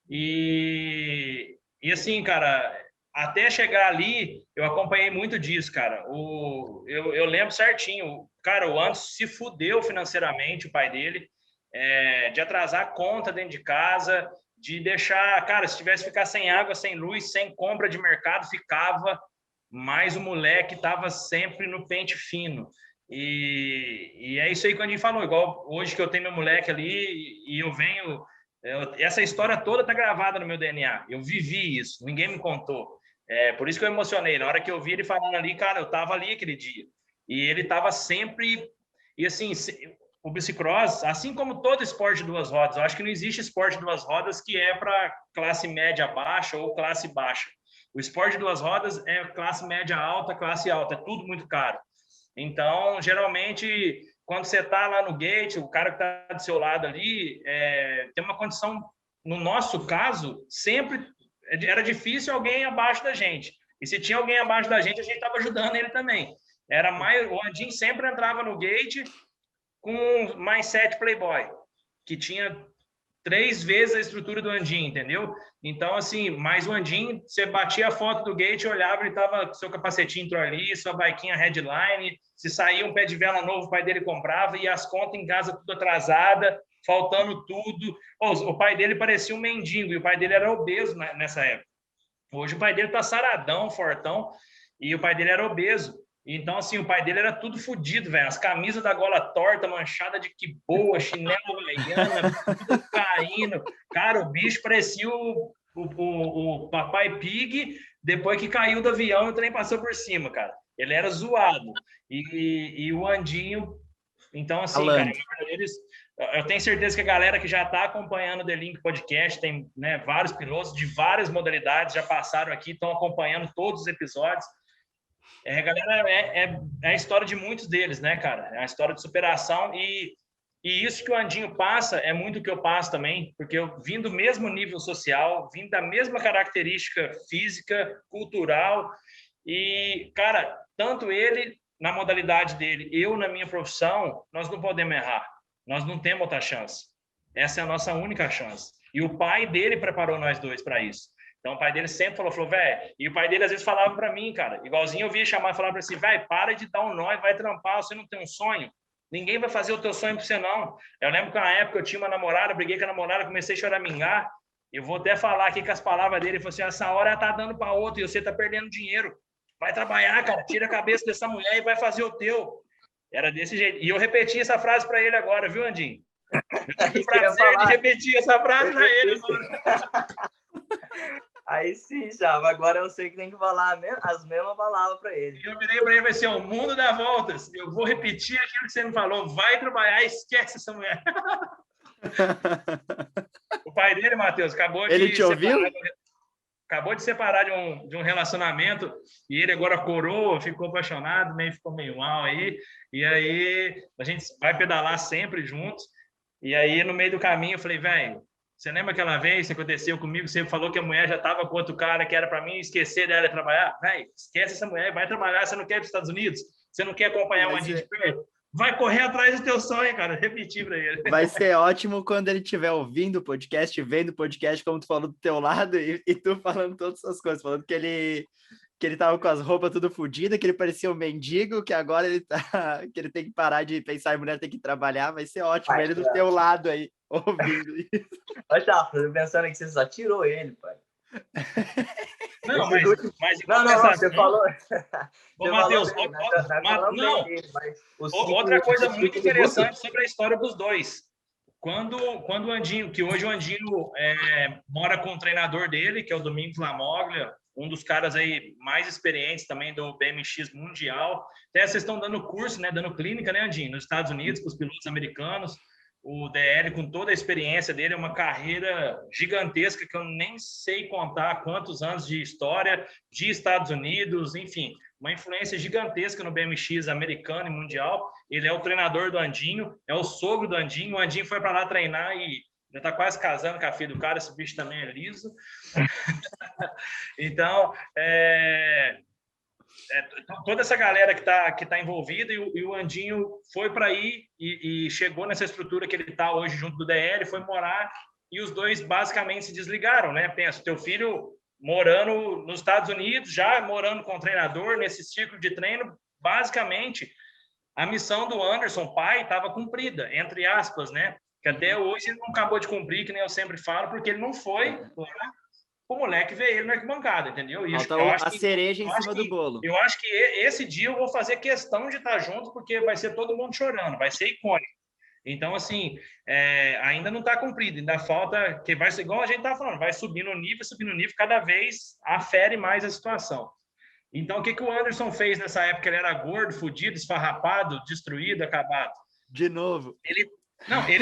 E assim, cara, até chegar ali, eu acompanhei muito disso, cara. Eu lembro certinho, cara, o Anderson se fudeu financeiramente, o pai dele, de atrasar a conta dentro de casa, de deixar, cara, se tivesse que ficar sem água, sem luz, sem compra de mercado, ficava, mas o moleque estava sempre no pente fino. E é isso aí que a gente falou, igual hoje que eu tenho meu moleque ali e eu venho... essa história toda tá gravada no meu DNA. Eu vivi isso, ninguém me contou. Por isso que eu emocionei. Na hora que eu vi ele falando ali, cara, eu tava ali aquele dia. E ele tava sempre... E assim, o bicicross, assim como todo esporte de duas rodas, eu acho que não existe esporte de duas rodas que é para classe média baixa ou classe baixa. O esporte de duas rodas é classe média alta, classe alta, é tudo muito caro. Então, geralmente, quando você está lá no gate, o cara que está do seu lado ali tem uma condição, no nosso caso, sempre era difícil alguém abaixo da gente. E se tinha alguém abaixo da gente, a gente estava ajudando ele também. O Andinho sempre entrava no gate com mais 7 Playboy, que tinha 3 vezes a estrutura do Andinho, entendeu? Então, assim, mais o Andinho, você batia a foto do gate, olhava, ele tava com seu capacetinho entrou ali, sua biquinha headline, se saía um pé de vela novo, o pai dele comprava, e as contas em casa tudo atrasada, faltando tudo. O pai dele parecia um mendigo, e o pai dele era obeso nessa época. Hoje o pai dele tá saradão, fortão, e o pai dele era obeso. Então, assim, o pai dele era tudo fodido, velho. As camisas da gola torta, manchada de que boa, chinelo havaiana, tudo caindo. Cara, o bicho parecia o Papai Pig depois que caiu do avião e o trem passou por cima, cara. Ele era zoado. E o Andinho... Então, assim, cara, eu tenho certeza que a galera que já está acompanhando o The Link Podcast, tem, né, vários pilotos de várias modalidades, já passaram aqui, estão acompanhando todos os episódios. Galera, é a história de muitos deles, né, cara? É a história de superação e isso que o Andinho passa é muito o que eu passo também, porque eu vim do mesmo nível social, vim da mesma característica física, cultural e, cara, tanto ele na modalidade dele, eu na minha profissão, nós não podemos errar. Nós não temos outra chance. Essa é a nossa única chance. E o pai dele preparou nós dois para isso. Então, o pai dele sempre falou, velho... E o pai dele, às vezes, falava para mim, cara, igualzinho eu via chamar e falava para assim, velho, para de dar um nó e vai trampar, você não tem um sonho? Ninguém vai fazer o teu sonho para você, não. Eu lembro que na época eu tinha uma namorada, briguei com a namorada, comecei a choramingar. Eu vou até falar aqui com as palavras dele. Ele falou assim, essa hora ela tá dando para outro e você tá perdendo dinheiro. Vai trabalhar, cara. Tira a cabeça dessa mulher e vai fazer o teu. Era desse jeito. E eu repeti essa frase para ele agora, viu, Andinho? Eu tive o prazer de repetir essa frase para ele agora. Aí sim, Chava. Agora eu sei que tem que falar as mesmas palavras para ele. Eu virei para ele e falei assim, o mundo dá voltas. Eu vou repetir aquilo que você me falou. Vai trabalhar e esquece essa mulher. O pai dele, Matheus, acabou de... Ele te ouviu? Acabou de separar de um relacionamento e ele agora coroa, ficou apaixonado, meio ficou meio mal aí. E aí a gente vai pedalar sempre juntos. E aí no meio do caminho eu falei, velho, você lembra aquela vez que aconteceu comigo? Você falou que a mulher já estava com outro cara que era para mim esquecer dela e trabalhar? Velho, esquece essa mulher, vai trabalhar. Você não quer ir para os Estados Unidos? Você não quer acompanhar uma gente de perto? Vai correr atrás do teu sonho, cara. Repetir para ele. Vai ser ótimo quando ele estiver ouvindo o podcast, vendo o podcast, como tu falou do teu lado, e tu falando todas essas coisas, falando que ele tava com as roupas tudo fodidas, que ele parecia um mendigo, que agora que ele tem que parar de pensar em mulher, tem que trabalhar. Vai ser ótimo, ele do teu lado aí, ouvindo isso. Olha, tá, pensando que você só tirou ele, pai. Não, mas você falou. Ô, Matheus, outra coisa muito interessante sobre a história dos dois. Quando o Andinho, que hoje o Andinho mora com o treinador dele, que é o Domingos Lamoglia, um dos caras aí mais experientes também do BMX mundial. Até vocês estão dando curso, né, dando clínica, né, Andinho, nos Estados Unidos, com os pilotos americanos. O DL, com toda a experiência dele, é uma carreira gigantesca que eu nem sei contar quantos anos de história de Estados Unidos, enfim, uma influência gigantesca no BMX americano e mundial. Ele é o treinador do Andinho, é o sogro do Andinho. O Andinho foi para lá treinar e já está quase casando com a filha do cara, esse bicho também é liso. Então, toda essa galera que tá envolvida e o Andinho foi para aí e chegou nessa estrutura que ele está hoje junto do DL, foi morar e os dois basicamente se desligaram, né? Pensa, teu filho morando nos Estados Unidos, já morando com o treinador, nesse ciclo de treino, basicamente a missão do Anderson, pai, estava cumprida, entre aspas, né? Que até hoje ele não acabou de cumprir, que nem eu sempre falo, porque ele não foi o moleque ver ele na arquibancada, entendeu? E a cereja em cima do bolo. Eu acho que esse dia eu vou fazer questão de estar junto, porque vai ser todo mundo chorando, vai ser icônico. Então, assim, ainda não está cumprido, ainda falta, que vai ser igual a gente está falando, vai subindo o nível, cada vez afere mais a situação. Então, o que o Anderson fez nessa época? Ele era gordo, fudido, esfarrapado, destruído, acabado. De novo. Ele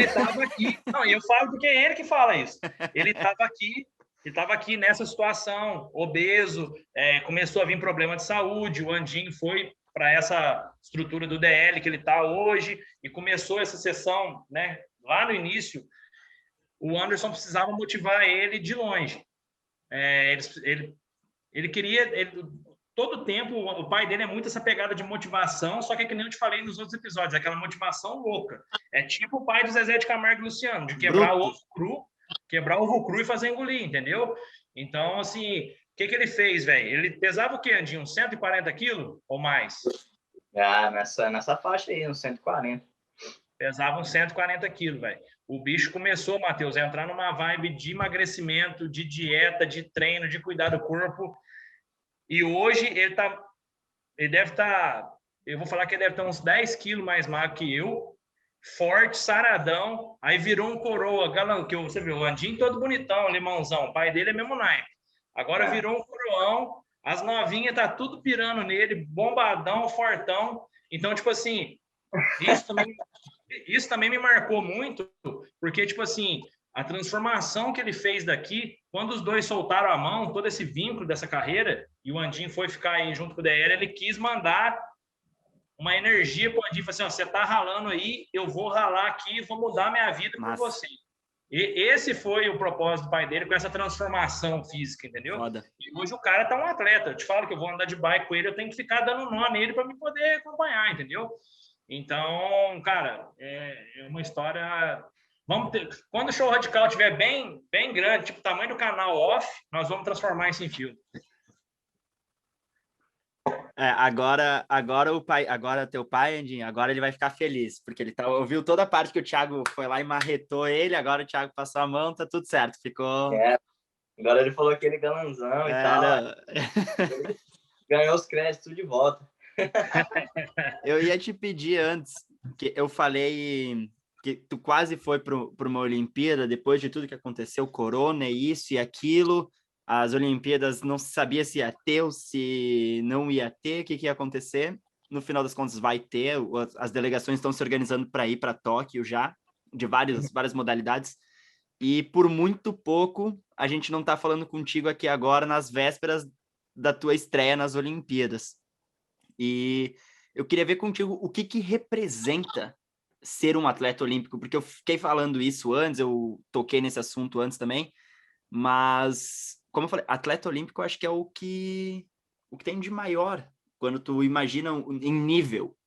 estava aqui. Não, e eu falo porque é ele que fala isso. Ele estava aqui nessa situação, obeso, começou a vir problema de saúde, o Andinho foi para essa estrutura do DL que ele está hoje, e começou essa sessão, né, lá no início, o Anderson precisava motivar ele de longe. Ele queria... todo tempo, o pai dele é muito essa pegada de motivação, só que nem eu te falei nos outros episódios, aquela motivação louca. É tipo o pai do Zezé de Camargo e Luciano, de quebrar o ovo cru e fazer engolir, entendeu? Então, assim, o que ele fez, velho? Ele pesava o quê, Andinho? 140 quilos ou mais? Nessa faixa aí, uns 140. Pesava uns 140 quilos, velho. O bicho começou, Matheus, a entrar numa vibe de emagrecimento, de dieta, de treino, de cuidar do corpo. E hoje ele deve estar, eu vou falar que ele deve estar uns 10 quilos mais magro que eu, forte, saradão, aí virou um coroa, galão, que você viu, o Andinho todo bonitão, limãozão, o pai dele é mesmo naipe. Agora virou um coroão, as novinhas tá tudo pirando nele, bombadão, fortão. Então, tipo assim, isso também me marcou muito, porque, tipo assim, a transformação que ele fez daqui, quando os dois soltaram a mão, todo esse vínculo dessa carreira, e o Andinho foi ficar aí junto com o DL, ele quis mandar uma energia para o Andinho, assim, ó, você tá ralando aí, eu vou ralar aqui, vou mudar minha vida por você. E esse foi o propósito do pai dele, com essa transformação física, entendeu? Foda. E hoje o cara tá um atleta, eu te falo que eu vou andar de bike com ele, eu tenho que ficar dando nó nele para me poder acompanhar, entendeu? Então, cara, é uma história... Quando o Show Radical estiver bem grande, tipo o tamanho do canal off, nós vamos transformar isso em filme. agora o pai, agora teu pai, Andinho, agora ele vai ficar feliz, porque ele ouviu toda a parte que o Thiago foi lá e marretou ele, agora o Thiago passou a mão, tá tudo certo, ficou... É, agora ele falou aquele galanzão e tal, Não. ganhou os créditos tudo de volta. Eu ia te pedir antes, que eu falei que tu quase foi para uma Olimpíada, depois de tudo que aconteceu, corona, isso e aquilo, as Olimpíadas não se sabia se ia ter ou se não ia ter, o que ia acontecer. No final das contas vai ter, as delegações estão se organizando para ir para Tóquio já, de várias modalidades, e por muito pouco a gente não está falando contigo aqui agora nas vésperas da tua estreia nas Olimpíadas. E eu queria ver contigo o que representa ser um atleta olímpico, porque eu fiquei falando isso antes, eu toquei nesse assunto antes também, mas, como eu falei, atleta olímpico eu acho que é o que tem de maior quando tu imagina em nível.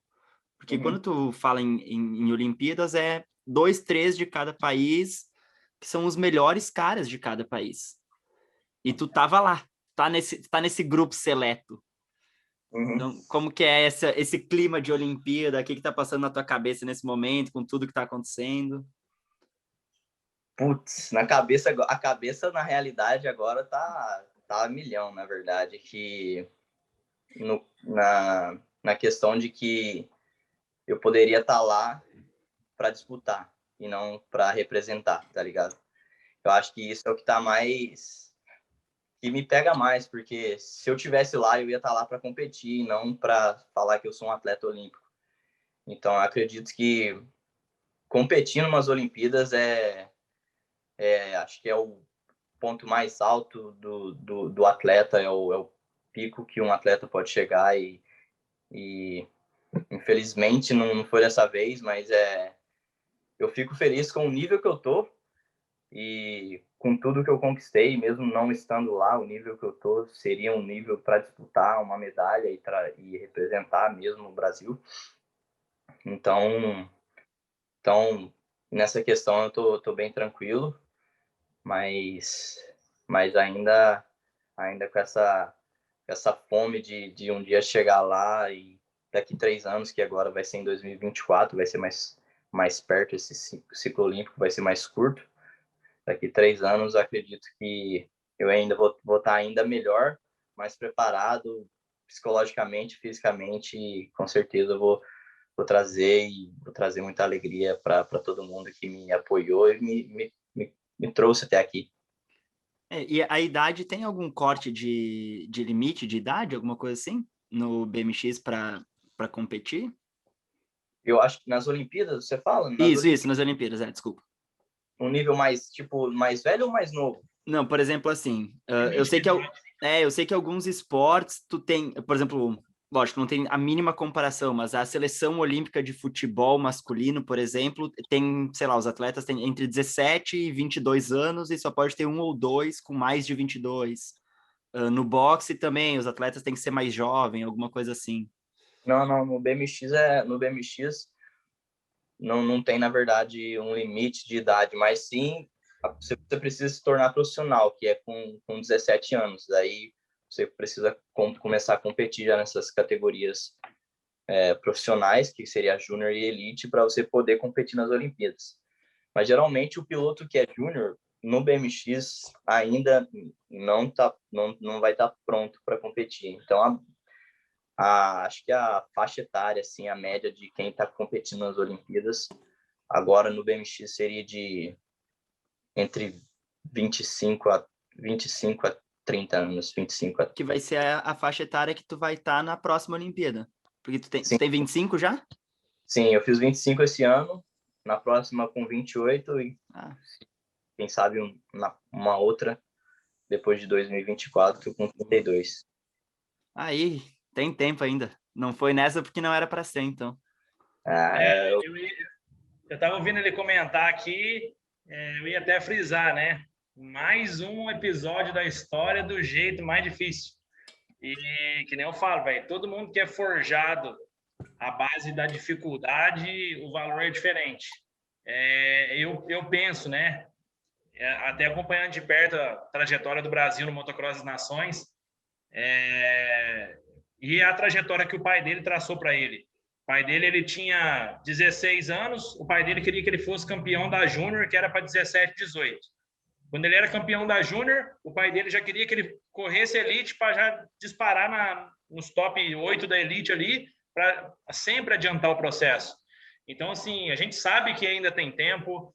Porque quando tu fala em Olimpíadas, é 2, 3 de cada país, que são os melhores caras de cada país. E tu tava lá, tá nesse grupo seleto. Então, como que é esse clima de Olimpíada? O que tá passando na tua cabeça nesse momento, com tudo que tá acontecendo? Putz, a cabeça na realidade agora tá a milhão, na verdade, que na questão de que eu poderia estar lá para disputar e não para representar, tá ligado? Eu acho que isso é o que tá mais que me pega mais, porque se eu tivesse lá, eu ia estar lá para competir, não para falar que eu sou um atleta olímpico. Então, eu acredito que competir em umas Olimpíadas acho que é o ponto mais alto do atleta, é o pico que um atleta pode chegar e infelizmente não foi dessa vez, mas eu fico feliz com o nível que eu tô e com tudo que eu conquistei, mesmo não estando lá, o nível que eu tô seria um nível para disputar uma medalha e representar mesmo o Brasil. Então nessa questão eu tô bem tranquilo, mas ainda com essa fome de um dia chegar lá e daqui 3 anos, que agora vai ser em 2024, vai ser mais perto, esse ciclo olímpico vai ser mais curto. Daqui 3 anos, eu acredito que eu ainda vou estar ainda melhor, mais preparado psicologicamente, fisicamente, e com certeza eu vou trazer muita alegria para todo mundo que me apoiou e me trouxe até aqui. E a idade, tem algum corte de limite de idade, alguma coisa assim, no BMX para competir? Eu acho que nas Olimpíadas, você fala? Isso, nas Olimpíadas, desculpa. Um nível mais, tipo, mais velho ou mais novo? Não, por exemplo, assim, eu sei que alguns esportes tu tem, por exemplo, lógico, não tem a mínima comparação, mas a seleção olímpica de futebol masculino, por exemplo, tem, sei lá, os atletas têm entre 17 e 22 anos e só pode ter um ou dois com mais de 22. No boxe também, os atletas têm que ser mais jovem, alguma coisa assim. Não, no BMX não tem, na verdade, um limite de idade, mas sim você precisa se tornar profissional, que é com 17 anos. Daí você precisa começar a competir já nessas categorias profissionais, que seria Júnior e Elite, para você poder competir nas Olimpíadas. Mas geralmente o piloto que é Júnior no BMX ainda não vai estar pronto para competir. Então acho que a faixa etária, assim, a média de quem está competindo nas Olimpíadas agora no BMX seria de entre 25 a 30 anos, 25 a... Que vai ser a faixa etária que tu vai estar na próxima Olimpíada. Porque tu Sim, tem 25 já? sim, eu fiz 25 esse ano, na próxima com 28 e quem sabe uma outra depois de 2024 com 32. Aí, tem tempo ainda. Não foi nessa porque não era para ser, então. Eu estava ouvindo ele comentar aqui, eu ia até frisar, né? Mais um episódio da história do jeito mais difícil. E que nem eu falo, velho, todo mundo que é forjado à base da dificuldade, o valor é diferente. Eu penso, né? Até acompanhando de perto a trajetória do Brasil no Motocross das Nações, e a trajetória que o pai dele traçou para ele. O pai dele, ele tinha 16 anos, o pai dele queria que ele fosse campeão da Júnior, que era para 17, 18. Quando ele era campeão da Júnior, o pai dele já queria que ele corresse elite para já disparar nos top 8 da elite ali, para sempre adiantar o processo. Então, assim, a gente sabe que ainda tem tempo.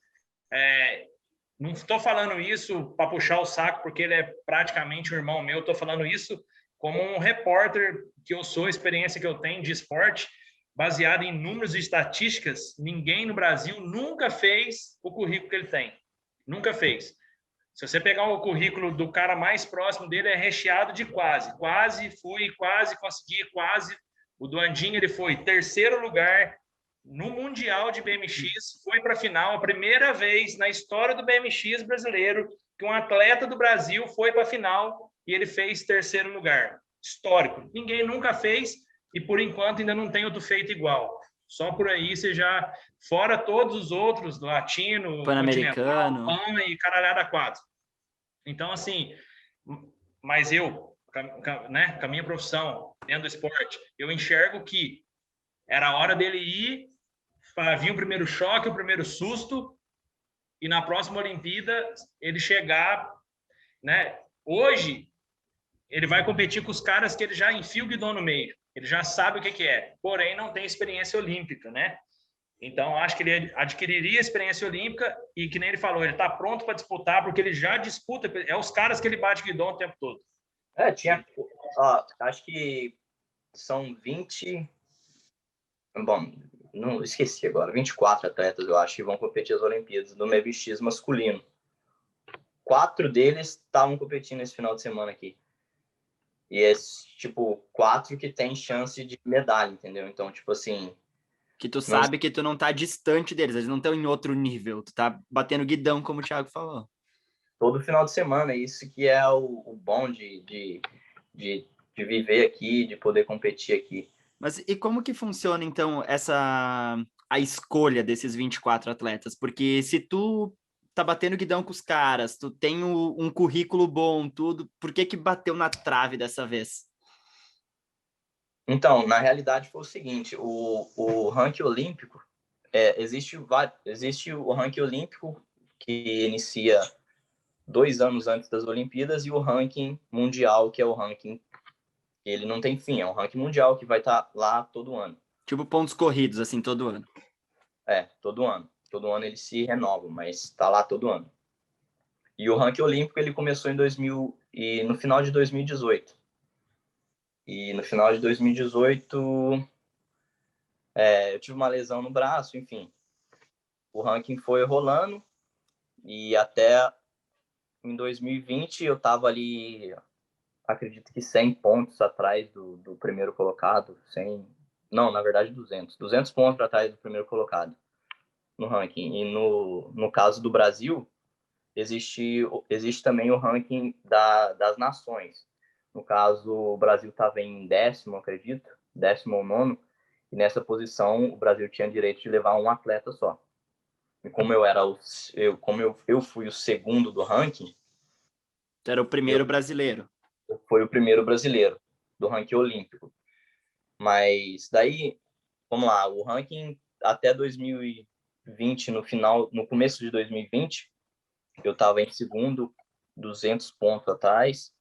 Não estou falando isso para puxar o saco, porque ele é praticamente um irmão meu. Estou falando isso como um repórter que eu sou, a experiência que eu tenho de esporte, baseado em números e estatísticas. Ninguém no Brasil nunca fez o currículo que ele tem. Nunca fez. Se você pegar o currículo do cara mais próximo dele, é recheado de quase. Quase fui, quase consegui, quase. O do Andinho, ele foi terceiro lugar no Mundial de BMX, foi para a final, a primeira vez na história do BMX brasileiro que um atleta do Brasil foi para a final e ele fez terceiro lugar. Histórico. Ninguém nunca fez e, por enquanto, ainda não tem outro feito igual. Só por aí você já... Fora todos os outros, do Latino, Pan-Americano, Pan e caralhada 4. Então, assim... Mas eu, né, com a minha profissão, dentro do esporte, eu enxergo que era a hora dele ir, vir o primeiro choque, o primeiro susto, e na próxima Olimpíada ele chegar, né? Hoje ele vai competir com os caras que ele já enfia o guidão no meio, ele já sabe o que é, porém não tem experiência olímpica, né? Então acho que ele adquiriria experiência olímpica e, que nem ele falou, ele está pronto para disputar, porque ele já disputa, é os caras que ele bate guidão o tempo todo. Acho que são 20... Bom, não esqueci agora, 24 atletas, eu acho, que vão competir as Olimpíadas no BMX masculino. 4 deles estavam competindo esse final de semana aqui. E é, tipo, 4 que tem chance de medalha, entendeu? Então, tipo assim... Que tu sabe que tu não tá distante deles, eles não estão em outro nível, tu tá batendo guidão, como o Thiago falou. Todo final de semana, isso que é o bom de viver aqui, de poder competir aqui. Mas e como que funciona, então, a escolha desses 24 atletas? Porque se tu tá batendo guidão com os caras, tu tem um currículo bom, tudo, por que bateu na trave dessa vez? Então, na realidade foi o seguinte, o ranking olímpico, existe o ranking olímpico que inicia 2 anos antes das Olimpíadas e o ranking mundial, que é o ranking, ele não tem fim, é um ranking mundial que vai estar lá todo ano. Tipo pontos corridos, assim, todo ano. Todo ano. Todo ano ele se renova, mas está lá todo ano. E o ranking olímpico ele começou no final de 2018. E no final de 2018 eu tive uma lesão no braço, enfim. O ranking foi rolando e até em 2020 eu estava ali, acredito que 100 pontos atrás do primeiro colocado. Não, na verdade 200 pontos atrás do primeiro colocado no ranking. E no caso do Brasil, existe também o ranking das nações. No caso, o Brasil estava em 10º, acredito, 10º ou 9º, e nessa posição o Brasil tinha direito de levar um atleta só. E como eu fui o segundo do ranking... Tu era o primeiro brasileiro. Foi o primeiro brasileiro do ranking olímpico. Mas daí, vamos lá, o ranking até 2020, no começo de 2020, eu estava em segundo, 200 pontos atrás,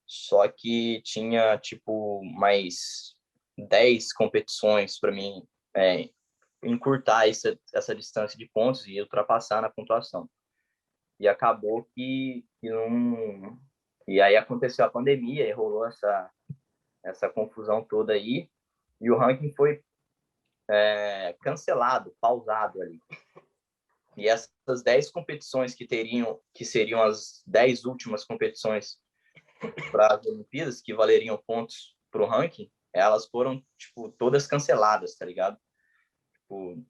só que tinha, tipo, mais 10 competições para mim encurtar essa distância de pontos e ultrapassar na pontuação. E acabou que não... E aí aconteceu a pandemia e rolou essa confusão toda aí, e o ranking foi cancelado, pausado ali. E essas 10 competições que seriam as 10 últimas competições para as Olimpíadas, que valeriam pontos para o ranking, elas foram, tipo, todas canceladas, tá ligado? Tipo,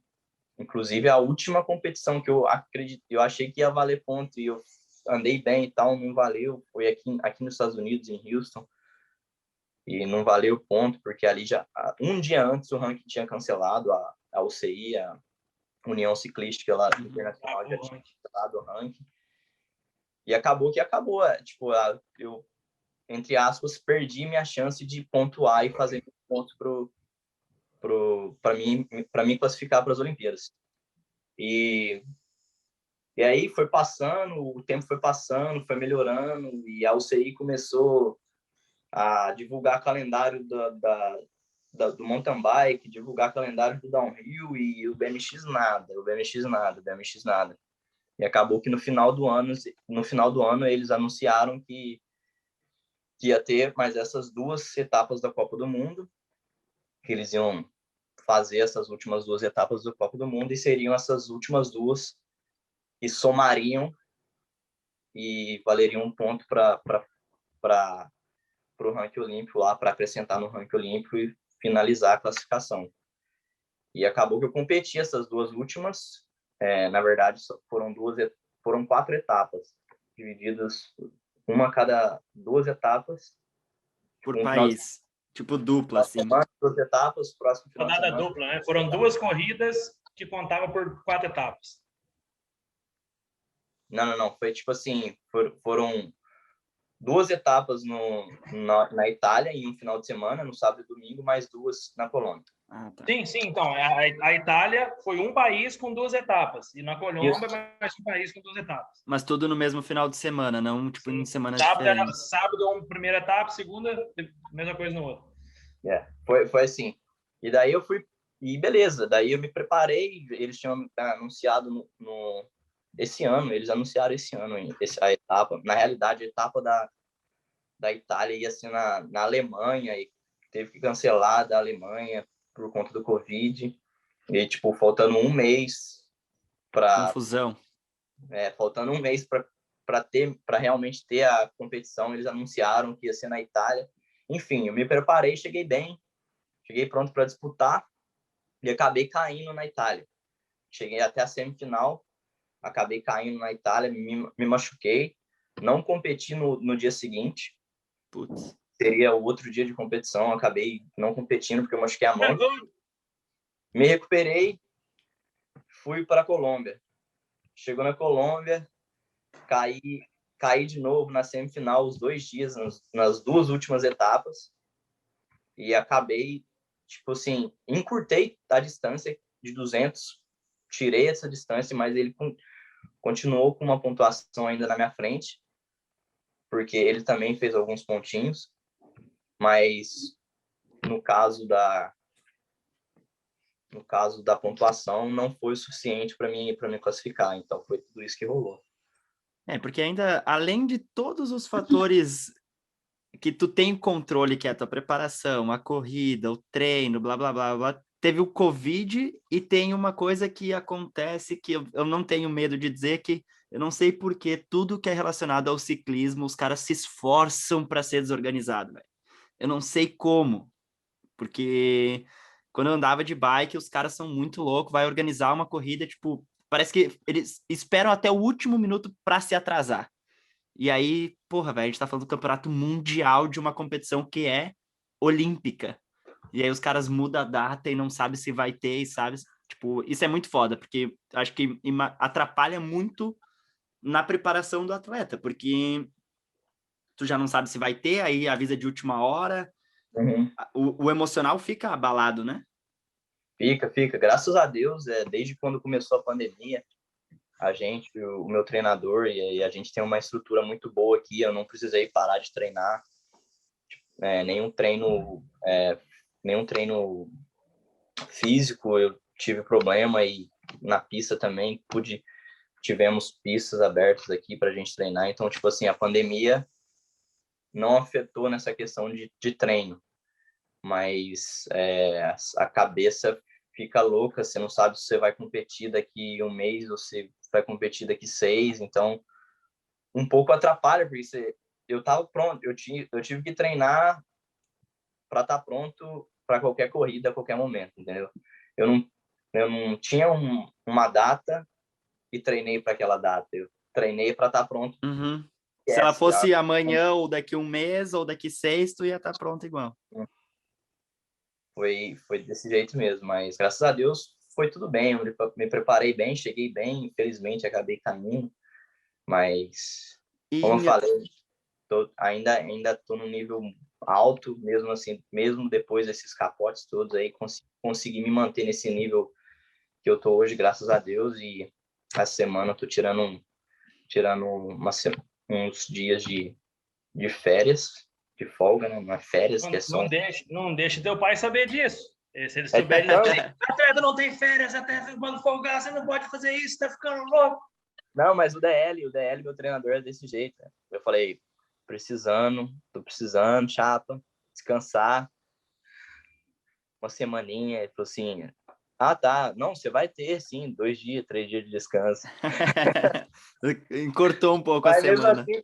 inclusive a última competição que eu achei que ia valer ponto e eu andei bem e tal, não valeu, foi aqui nos Estados Unidos, em Houston, e não valeu ponto, porque ali um dia antes o ranking tinha cancelado, a UCI, a União Ciclística lá Internacional, já tinha cancelado o ranking. E acabou que acabou. Tipo, eu entre aspas, perdi minha chance de pontuar e fazer pontos para mim classificar para as Olimpíadas. E aí foi passando, o tempo foi passando, foi melhorando, e a UCI começou a divulgar calendário do mountain bike, divulgar calendário do downhill, e o BMX nada, o BMX nada. E acabou que no final do ano eles anunciaram que ia ter mais essas 2 etapas da Copa do Mundo, que eles iam fazer essas últimas 2 etapas da Copa do Mundo, e seriam essas últimas 2 que somariam e valeriam um ponto para o ranking olímpico lá, para acrescentar no ranking olímpico e finalizar a classificação. E acabou que eu competi essas 2 últimas. Na verdade, foram 4 etapas, divididas uma a cada 2 etapas. Por país. Tipo dupla, assim. Semana, 2 etapas, próximo final de Rodada semana. dupla, né? Foram 2 corridas que contavam por 4 etapas. Não. Foi tipo assim, foram 2 etapas na Itália em um final de semana, no sábado e domingo, mais 2 na Colômbia. Ah, tá. Sim. Então, a Itália foi um país com 2 etapas. E na Colômbia, mais um país com 2 etapas. Mas tudo no mesmo final de semana, não tipo em semanas Sábado diferentes. Sábado, primeira etapa, segunda, mesma coisa no outro. Foi assim. E daí eu fui... E beleza, daí eu me preparei. Eles tinham anunciado esse ano, eles anunciaram esse ano a etapa. Na realidade, a etapa da Itália ia ser na Alemanha, e teve que cancelar da Alemanha por conta do Covid. E, tipo, faltando um mês para... Confusão. Faltando um mês para realmente ter a competição, eles anunciaram que ia ser na Itália. Enfim, eu me preparei, cheguei bem, cheguei pronto para disputar e acabei caindo na Itália. Cheguei até a semifinal, acabei caindo na Itália, me machuquei, não competi no dia seguinte. Putz. Seria o outro dia de competição, acabei não competindo porque eu machuquei a mão. Me recuperei, fui para a Colômbia. Chegou na Colômbia, caí de novo na semifinal os 2 dias, nas 2 últimas etapas, e acabei, tipo assim, encurtei a distância de 200, tirei essa distância, mas ele continuou com uma pontuação ainda na minha frente, porque ele também fez alguns pontinhos, mas no caso da pontuação não foi o suficiente para mim classificar, então foi tudo isso que rolou. Porque ainda, além de todos os fatores que tu tem controle, que é a tua preparação, a corrida, o treino, blá, blá, blá, blá, teve o Covid e tem uma coisa que acontece que eu não tenho medo de dizer, que eu não sei por que tudo que é relacionado ao ciclismo, os caras se esforçam para ser desorganizado, velho. Eu não sei como, porque quando eu andava de bike, os caras são muito loucos, vai organizar uma corrida, tipo, parece que eles esperam até o último minuto para se atrasar. E aí, porra, velho, a gente tá falando do campeonato mundial de uma competição que é olímpica. E aí os caras mudam a data e não sabem se vai ter, e sabe? Tipo, isso é muito foda, porque acho que atrapalha muito na preparação do atleta, porque tu já não sabe se vai ter, aí avisa de última hora, Uhum. o emocional fica abalado, né? Fica. Graças a Deus, desde quando começou a pandemia, o meu treinador e a gente tem uma estrutura muito boa aqui, eu não precisei parar de treinar, nenhum treino físico eu tive problema, e na pista também tivemos pistas abertas aqui para a gente treinar, então, tipo assim, a pandemia não afetou nessa questão de treino, mas a cabeça fica louca, você não sabe se você vai competir daqui um mês ou se vai competir daqui 6, então um pouco atrapalha, porque eu estava pronto, eu tive que treinar para estar pronto para qualquer corrida, a qualquer momento, entendeu? Eu não tinha uma data e treinei para aquela data, eu treinei para estar pronto. Uhum. Se ela fosse amanhã, ou daqui um mês, ou daqui 6, tu ia estar pronto igual. Foi desse jeito mesmo, mas graças a Deus foi tudo bem, eu me preparei bem, cheguei bem, infelizmente acabei caindo, mas como eu falei, ainda tô no nível alto, mesmo assim, mesmo depois desses capotes todos aí, consegui me manter nesse nível que eu tô hoje, graças a Deus. E essa semana eu tô tirando uns dias de férias, de folga, né? Não é férias, que é só... Não deixa teu pai saber disso. Se ele É souber tão- disso, atleta não tem férias, até quando folgar, você não pode fazer isso, tá ficando louco. Não, mas o DL, meu treinador, é desse jeito, né? Eu falei, tô precisando, chapa, descansar uma semaninha. Ele falou assim, tá, não, você vai ter, sim, 2 dias, 3 dias de descanso. Encurtou um pouco a Mas mesmo semana. assim,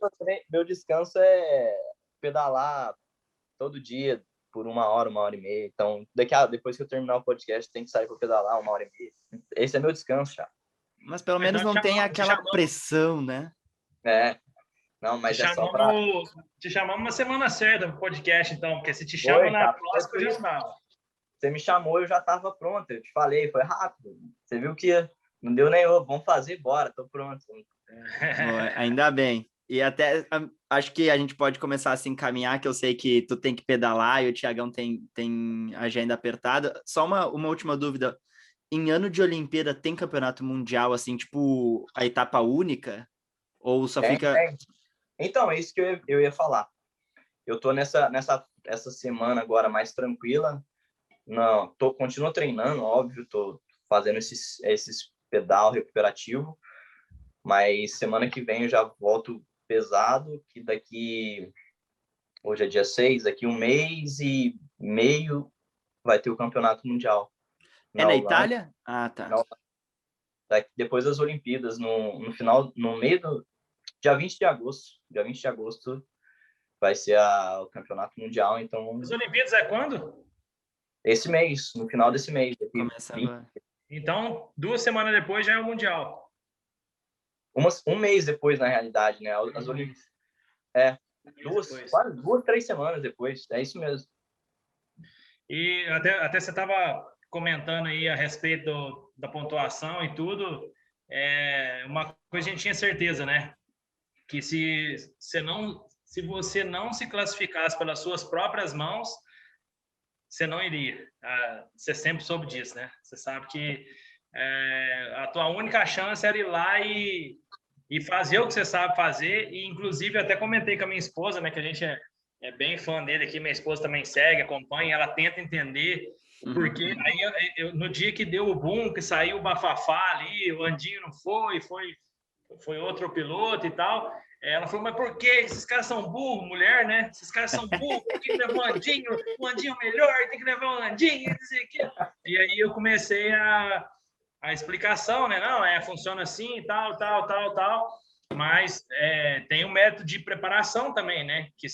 meu descanso é pedalar todo dia por 1 hora e meia. Então, depois que eu terminar o podcast, tem que sair para pedalar 1 hora e meia. Esse é meu descanso, já. Mas pelo menos não tem aquela pressão, né? Não, mas é só para... Te chamamos na semana certa pro podcast, então, porque se te chama na próxima, eu já estava. Você me chamou, eu já estava pronto. Eu te falei, foi rápido. Você viu que não deu nem vamos fazer, bora, tô pronto. Ainda bem. E até acho que a gente pode começar a se encaminhar, que eu sei que tu tem que pedalar e o Thiagão tem agenda apertada. Só uma última dúvida. Em ano de Olimpíada tem campeonato mundial, assim, tipo a etapa única? Ou só fica... Então, é isso que eu ia falar. Eu tô essa semana agora mais tranquila. Não, continuo treinando, óbvio, tô fazendo esses pedal recuperativo, mas semana que vem eu já volto pesado, que hoje é dia 6, daqui 1 mês e meio vai ter o campeonato mundial. Na Itália? Ah, tá. Depois das Olimpíadas, no meio do dia 20 de agosto. Dia 20 de agosto vai ser o campeonato mundial, então... As Olimpíadas é quando? Esse mês, no final desse mês. Começa agora. Então, 2 semanas depois já é o Mundial. Um mês depois, na realidade, né? As Olimpíadas. Quase 2, 3 semanas depois. É isso mesmo. E até você estava comentando aí a respeito da pontuação e tudo. Uma coisa a gente tinha certeza, né? Que se você não se classificasse pelas suas próprias mãos, você não iria. Você sempre soube disso, né? Você sabe que a tua única chance era ir lá e fazer o que você sabe fazer. E, inclusive, até comentei com a minha esposa, né? Que a gente é bem fã dele aqui. Minha esposa também segue, acompanha. Ela tenta entender o porquê. Aí, no dia que deu o boom, que saiu o bafafá ali, o Andinho não foi outro piloto e tal. Ela falou, mas por que esses caras são burros, mulher, né? Esses caras são burros, tem que levar o Andinho melhor, tem que levar o Andinho, não sei o quê. E aí eu comecei a explicação, né? Não, funciona assim, tal. Mas tem um método de preparação também, né? Que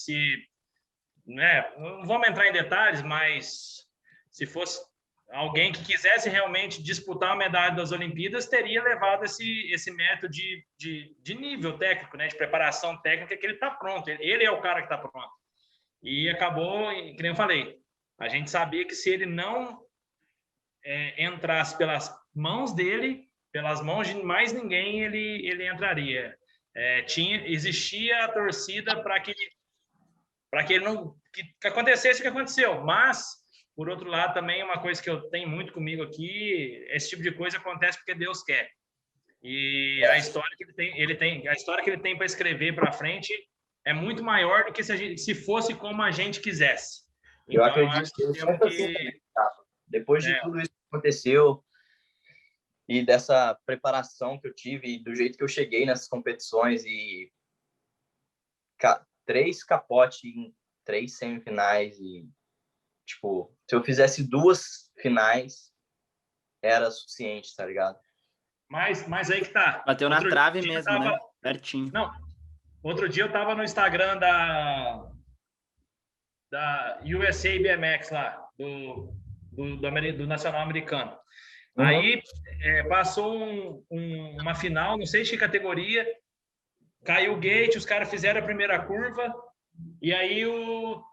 não vamos entrar em detalhes, mas se fosse alguém que quisesse realmente disputar a medalha das Olimpíadas, teria levado esse método de nível técnico, né, de preparação técnica, que ele está pronto. Ele é o cara que está pronto. E acabou, que nem eu falei, a gente sabia que se ele não entrasse pelas mãos dele, pelas mãos de mais ninguém, ele entraria. Existia a torcida para que ele não... que acontecesse o que aconteceu, mas... Por outro lado, também uma coisa que eu tenho muito comigo aqui, esse tipo de coisa acontece porque Deus quer. E a história que ele tem para escrever para frente é muito maior do que se fosse como a gente quisesse. Eu acredito que depois de tudo isso que aconteceu e dessa preparação que eu tive e do jeito que eu cheguei nessas competições e 3 capotes em 3 semifinais e tipo, se eu fizesse 2 finais, era suficiente, tá ligado? Mas aí que tá. Bateu na trave mesmo, né? Pertinho. Não, outro dia eu tava no Instagram da USA BMX lá, do Nacional Americano. Uhum. Aí passou uma final, não sei de que categoria, caiu o gate, os caras fizeram a primeira curva, e aí o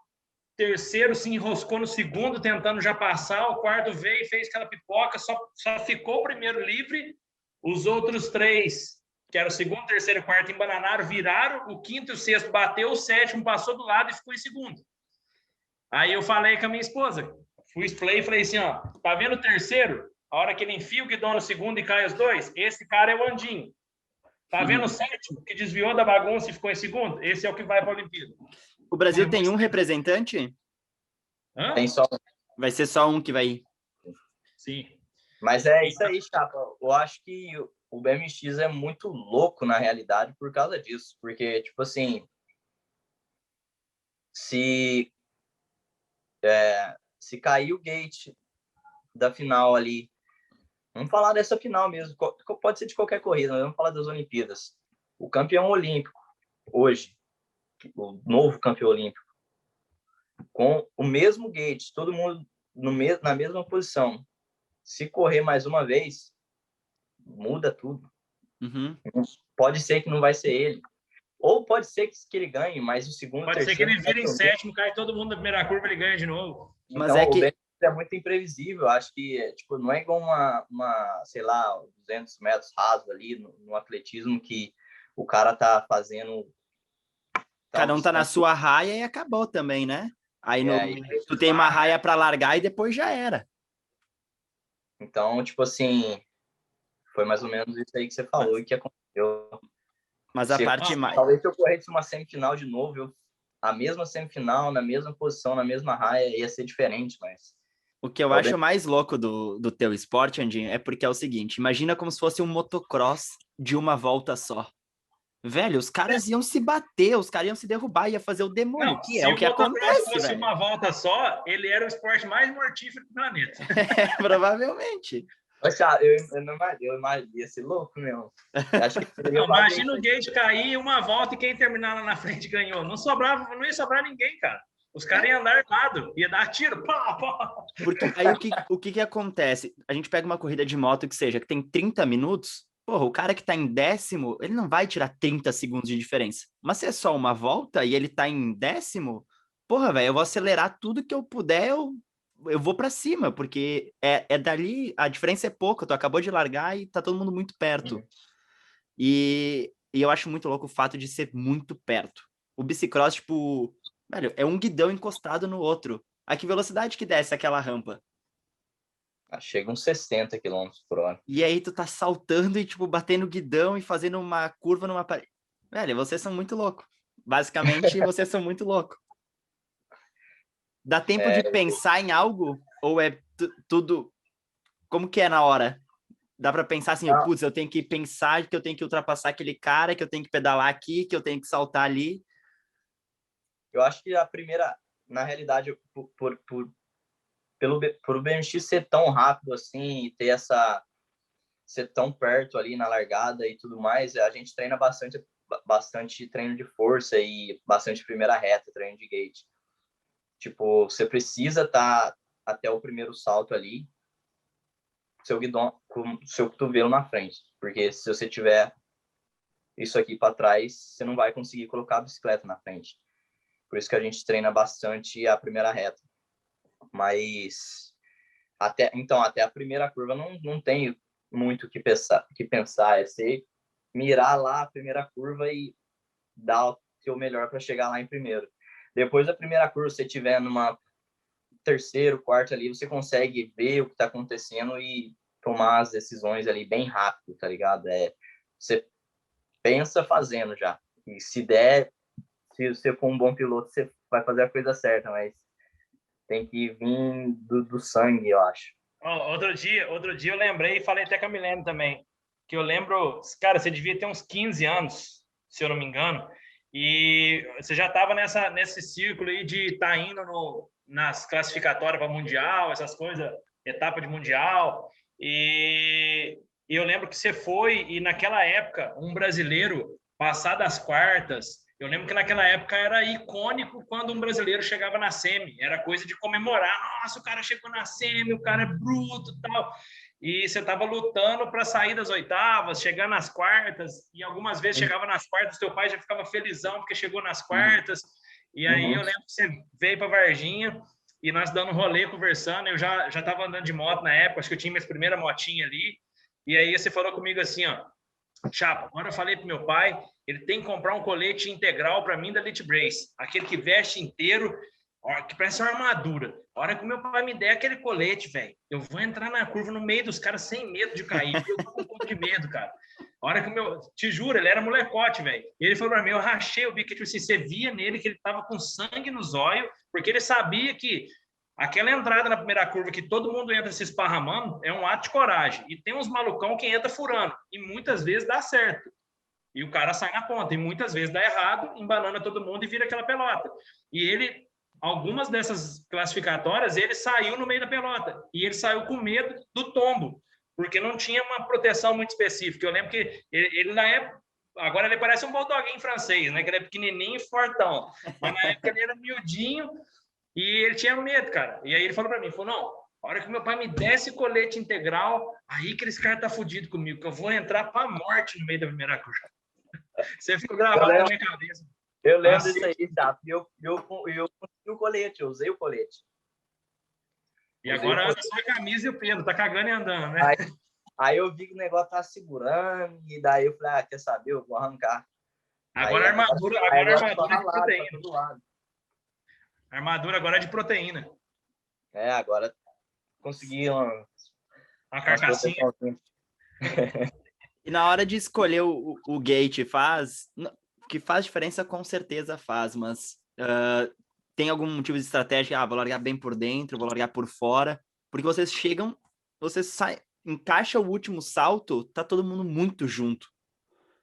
terceiro se enroscou no segundo, tentando já passar, o quarto veio e fez aquela pipoca, só ficou o primeiro livre, os outros 3 que era o segundo, terceiro e quarto embananaram, viraram, o quinto e o sexto bateu, o sétimo passou do lado e ficou em segundo. Aí eu falei com a minha esposa, fui play e falei assim, ó, tá vendo o terceiro? A hora que ele enfia o guidão no segundo e cai os dois, esse cara é o Andinho. Tá vendo o sétimo, que desviou da bagunça e ficou em segundo? Esse é o que vai para a Olimpíada. O Brasil tem um representante? Hã? Tem só. Vai ser só um que vai ir. Sim. Mas é isso aí, Chapa. Eu acho que o BMX é muito louco, na realidade, por causa disso. Porque, tipo assim, se cair o gate da final ali, vamos falar dessa final mesmo, pode ser de qualquer corrida, mas vamos falar das Olimpíadas. O campeão olímpico, hoje, o novo campeão olímpico, com o mesmo gate, todo mundo na mesma posição, se correr mais uma vez, muda tudo. Uhum. Pode ser que não vai ser ele. Ou pode ser que ele ganhe, mas o segundo, Pode ser que ele vire em sétimo, cai todo mundo na primeira curva, ele ganha de novo. Mas então, é que... o BMX é muito imprevisível. Acho que tipo, não é igual uma, sei lá, 200 metros raso ali no atletismo que o cara tá fazendo... Cada um tá na sua raia e acabou também, né? Aí tu tem uma raia para largar e depois já era. Então, tipo assim, foi mais ou menos isso aí que você falou e que aconteceu. Mas a parte mais... Talvez se eu corresse uma semifinal de novo, a mesma semifinal, na mesma posição, na mesma raia, ia ser diferente, mas... O que eu acho mais louco do teu esporte, Andinho, é porque é o seguinte, imagina como se fosse um motocross de uma volta só. Velho, os caras iam se bater, os caras iam se derrubar, ia fazer o demônio, que é o que acontece, velho. Se uma volta só, ele era o esporte mais mortífero do planeta. Provavelmente. Eu imagino, ia ser louco mesmo. Acho que imagina o gate cair uma volta e quem terminar lá na frente ganhou. Não ia sobrar ninguém, cara. Os caras iam andar armado, ia dar tiro, pá, pá. Porque aí o que acontece? A gente pega uma corrida de moto que tem 30 minutos, porra, o cara que tá em 10º, ele não vai tirar 30 segundos de diferença. Mas se é só uma volta e ele tá em 10º, porra, velho, eu vou acelerar tudo que eu puder, eu vou pra cima, porque é dali, a diferença é pouca, tu acabou de largar e tá todo mundo muito perto. E eu acho muito louco o fato de ser muito perto. O bicicross, tipo, velho, é um guidão encostado no outro. A que velocidade que desce aquela rampa? Chega uns 60 km por hora. E aí tu tá saltando e, tipo, batendo guidão e fazendo uma curva numa parede. Velho, vocês são muito loucos. Basicamente, vocês são muito loucos. Dá tempo de pensar em algo? Ou é tudo... Como que é na hora? Dá pra pensar assim, putz, eu tenho que pensar que eu tenho que ultrapassar aquele cara, que eu tenho que pedalar aqui, que eu tenho que saltar ali. Eu acho que a primeira, na realidade, por o BMX ser tão rápido assim e ter ser tão perto ali na largada e tudo mais, a gente treina bastante treino de força e bastante primeira reta, treino de gate. Tipo, você precisa estar até o primeiro salto ali, seu guidão, com seu cotovelo na frente, porque se você tiver isso aqui para trás, você não vai conseguir colocar a bicicleta na frente. Por isso que a gente treina bastante a primeira reta. Mas até a primeira curva não tem muito o que pensar. É você mirar lá a primeira curva e dar o seu melhor para chegar lá em primeiro. Depois da primeira curva, se você estiver numa terceiro, quarto ali, você consegue ver o que está acontecendo e tomar as decisões ali bem rápido, tá ligado? Você pensa fazendo já. E se você for um bom piloto, você vai fazer a coisa certa, mas tem que vir do sangue, eu acho. Outro dia eu lembrei e falei até com a Milene também, que eu lembro, cara, você devia ter uns 15 anos, se eu não me engano, e você já estava nesse círculo aí de estar indo nas classificatórias para Mundial, essas coisas, etapa de Mundial, e eu lembro que você foi, e naquela época, um brasileiro passar das quartas, eu lembro que naquela época era icônico quando um brasileiro chegava na semi, era coisa de comemorar, nossa, o cara chegou na semi, o cara é bruto e tal, e você estava lutando para sair das oitavas, chegar nas quartas, e algumas vezes chegava nas quartas, teu pai já ficava felizão porque chegou nas quartas, e aí eu lembro que você veio para Varginha, e nós dando rolê, conversando, eu já estava andando de moto na época, acho que eu tinha minha primeira motinha ali, e aí você falou comigo assim, ó, Chapa, agora eu falei pro meu pai, ele tem que comprar um colete integral para mim da Elite Brace, aquele que veste inteiro, ó, que parece uma armadura. A hora que o meu pai me der aquele colete, velho, eu vou entrar na curva no meio dos caras sem medo de cair, porque eu tô com um pouco de medo, cara. A hora que o meu... Te juro, ele era molecote, velho. E ele falou pra mim, eu rachei o bico, tipo assim, você via nele que ele tava com sangue nos olhos, porque ele sabia que aquela entrada na primeira curva que todo mundo entra se esparramando é um ato de coragem. E tem uns malucão que entra furando. E muitas vezes dá certo. E o cara sai na ponta. E muitas vezes dá errado, embanana todo mundo e vira aquela pelota. E ele... Algumas dessas classificatórias, ele saiu no meio da pelota. E ele saiu com medo do tombo, porque não tinha uma proteção muito específica. Eu lembro que ele na época... Agora ele parece um bulldoguinho francês, né? Que ele é pequenininho e fortão. Mas na época ele era miudinho e ele tinha medo, cara. E aí ele falou para mim, falou, não, a hora que meu pai me desse colete integral, aí que esse cara tá fudido comigo, que eu vou entrar pra morte no meio da primeira curva. Você ficou gravado na minha cabeça. Eu lembro disso aí, tá? Eu consegui o colete, eu usei o colete. E agora anda só a camisa e o Pedro, tá cagando e andando, né? Aí eu vi que o negócio tava segurando, e daí eu falei, quer saber? Eu vou arrancar. Agora a armadura é de proteína. Tá, a armadura agora é de proteína. Agora consegui uma carcassinha. E na hora de escolher o gate, que faz diferença, com certeza faz, mas tem algum motivo de estratégia? Vou largar bem por dentro, vou largar por fora, porque vocês chegam, encaixa o último salto, tá todo mundo muito junto.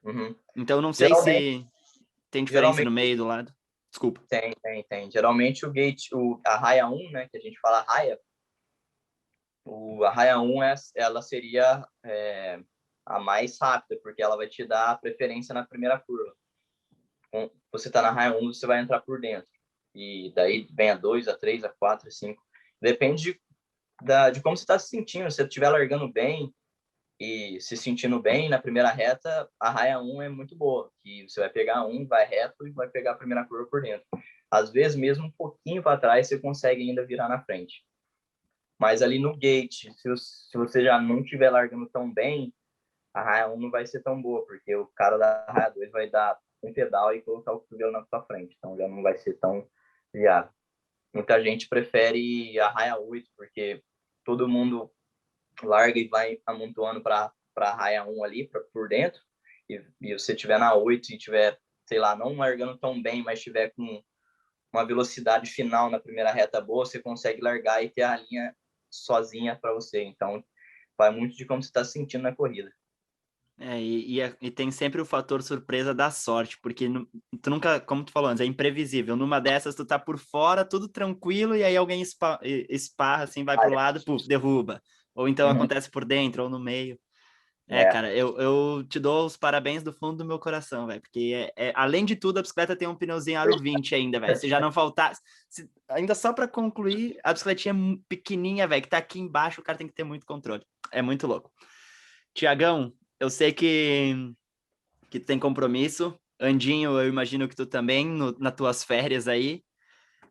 Uhum. Então não sei se tem diferença no meio do lado. Desculpa. Tem. Geralmente o gate, a raia 1, né, que a gente fala raia, a raia 1 ela seria a mais rápida, porque ela vai te dar a preferência na primeira curva. Você tá na raia 1, você vai entrar por dentro. E daí vem a 2, a 3, a 4, a 5. Depende de como você está se sentindo. Se você estiver largando bem e se sentindo bem na primeira reta, a raia 1 é muito boa. Que você vai pegar vai reto e vai pegar a primeira curva por dentro. Às vezes, mesmo um pouquinho para trás, você consegue ainda virar na frente. Mas ali no gate, se você já não estiver largando tão bem, a raia 1 não vai ser tão boa, porque o cara da raia 2 vai dar um pedal e colocar o cotovelo na sua frente. Então, já não vai ser tão viável. Muita gente prefere a raia 8, porque todo mundo larga e vai amontoando para a raia 1 ali, por dentro. E você estiver na 8 e estiver, sei lá, não largando tão bem, mas estiver com uma velocidade final na primeira reta boa, você consegue largar e ter a linha sozinha para você. Então, vai muito de como você está se sentindo na corrida. E tem sempre o fator surpresa da sorte, porque tu nunca, como tu falou antes, é imprevisível. Numa dessas, tu tá por fora, tudo tranquilo, e aí alguém esparra, assim, vai pro lado, puf, derruba. Ou então acontece por dentro, ou no meio. Cara, eu te dou os parabéns do fundo do meu coração, velho, porque além de tudo, a bicicleta tem um pneuzinho aro 20 ainda, velho. Se já não faltar... ainda só para concluir, a bicicletinha pequenininha, velho, que tá aqui embaixo, o cara tem que ter muito controle. É muito louco. Tiagão, eu sei que tu tem compromisso. Andinho, eu imagino que tu também, nas tuas férias aí.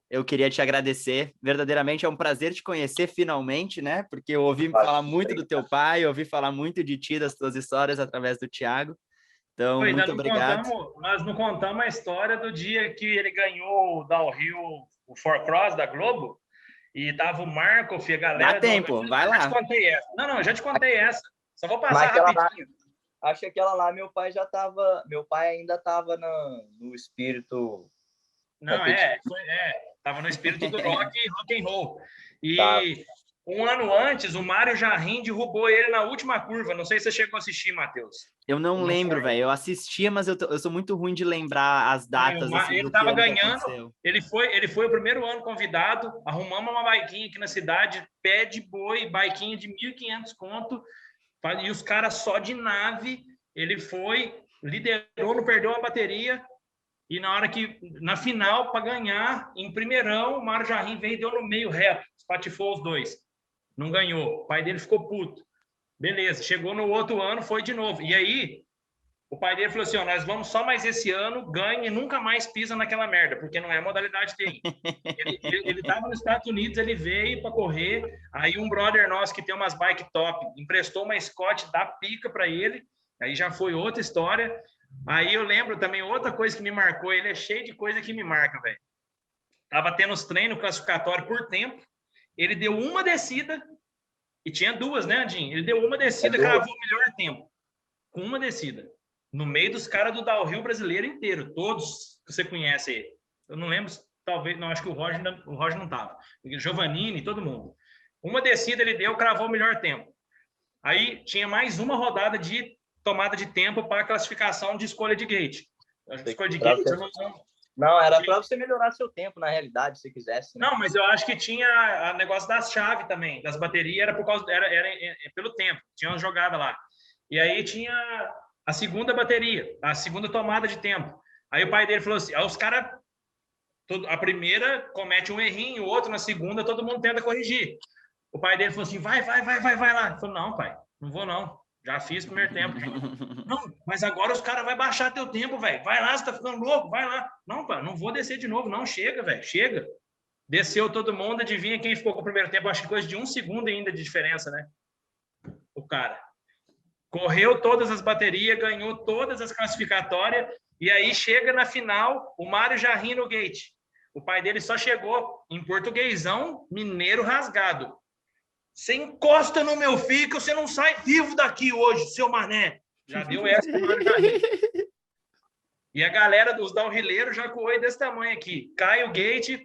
Eu queria te agradecer. Verdadeiramente é um prazer te conhecer finalmente, né? Porque eu ouvi falar muito do teu pai, eu ouvi falar muito de ti, das tuas histórias através do Thiago. Então, muito obrigado. Nós não contamos a história do dia que ele ganhou o Downhill, o 4Cross da Globo, e tava o Marco, a galera... Dá tempo, vai lá. Já te contei essa. Não, já te contei essa. Só vou passar rapidinho. Acho que aquela lá, meu pai ainda estava no espírito... Não, tava no espírito do rock and roll. E um ano antes, o Mário Jarrim derrubou ele na última curva. Não sei se você chegou a assistir, Matheus. Eu não lembro, velho. Eu assistia, mas eu sou muito ruim de lembrar as datas. Ele estava ganhando. Ele foi o primeiro ano convidado. Arrumamos uma biquinha aqui na cidade, pé de boi, biquinha de 1.500 conto. E os caras só de nave. Ele foi, liderou, não perdeu a bateria. E na final, para ganhar, em primeirão, o Mário Jarrim veio e deu no meio reto, espatifou os dois. Não ganhou. O pai dele ficou puto. Beleza, chegou no outro ano, foi de novo. E aí, o pai dele falou assim, nós vamos só mais esse ano, ganha e nunca mais pisa naquela merda, porque não é a modalidade dele. Ele estava nos Estados Unidos, ele veio para correr, aí um brother nosso que tem umas bike top, emprestou uma Scott da pica para ele, Aí já foi outra história. Aí eu lembro também outra coisa que me marcou, ele é cheio de coisa que me marca, velho. Tava tendo os treinos classificatórios por tempo, ele deu uma descida, e tinha duas, né, Andinho? Ele deu uma descida, cravou o melhor tempo, com uma descida, no meio dos caras do downhill brasileiro inteiro, todos que você conhece aí. Eu não lembro, talvez, não, acho que o Roger não tava. Giovannini, todo mundo. Uma descida ele deu, cravou o melhor tempo. Aí tinha mais uma rodada de tomada de tempo para a classificação de escolha de gate. Escolha de gate, não, era para você melhorar seu tempo, na realidade, se quisesse. Né? Não, mas eu acho que tinha o negócio das chaves também, das baterias, era por causa era pelo tempo, tinha uma jogada lá. E aí tinha a segunda bateria, a segunda tomada de tempo. Aí o pai dele falou assim, aí os caras, a primeira comete um errinho, o outro na segunda, todo mundo tenta corrigir. O pai dele falou assim, vai lá. Ele falou, não, pai, não vou não. Já fiz o primeiro tempo. Não, mas agora os caras vão baixar teu tempo, velho. Vai lá, você tá ficando louco, vai lá. Não, pai, não vou descer de novo, não. Chega, velho, chega. Desceu todo mundo, adivinha quem ficou com o primeiro tempo? Acho que coisa de 1 segundo ainda de diferença, né? O cara. Correu todas as baterias, ganhou todas as classificatórias, e aí chega na final, o Mário Jarrim no gate. O pai dele só chegou em portuguesão, mineiro rasgado. Você encosta no meu filho que você não sai vivo daqui hoje, seu mané. Já deu essa. E a galera dos downhilleiros já correu desse tamanho aqui. Cai o gate,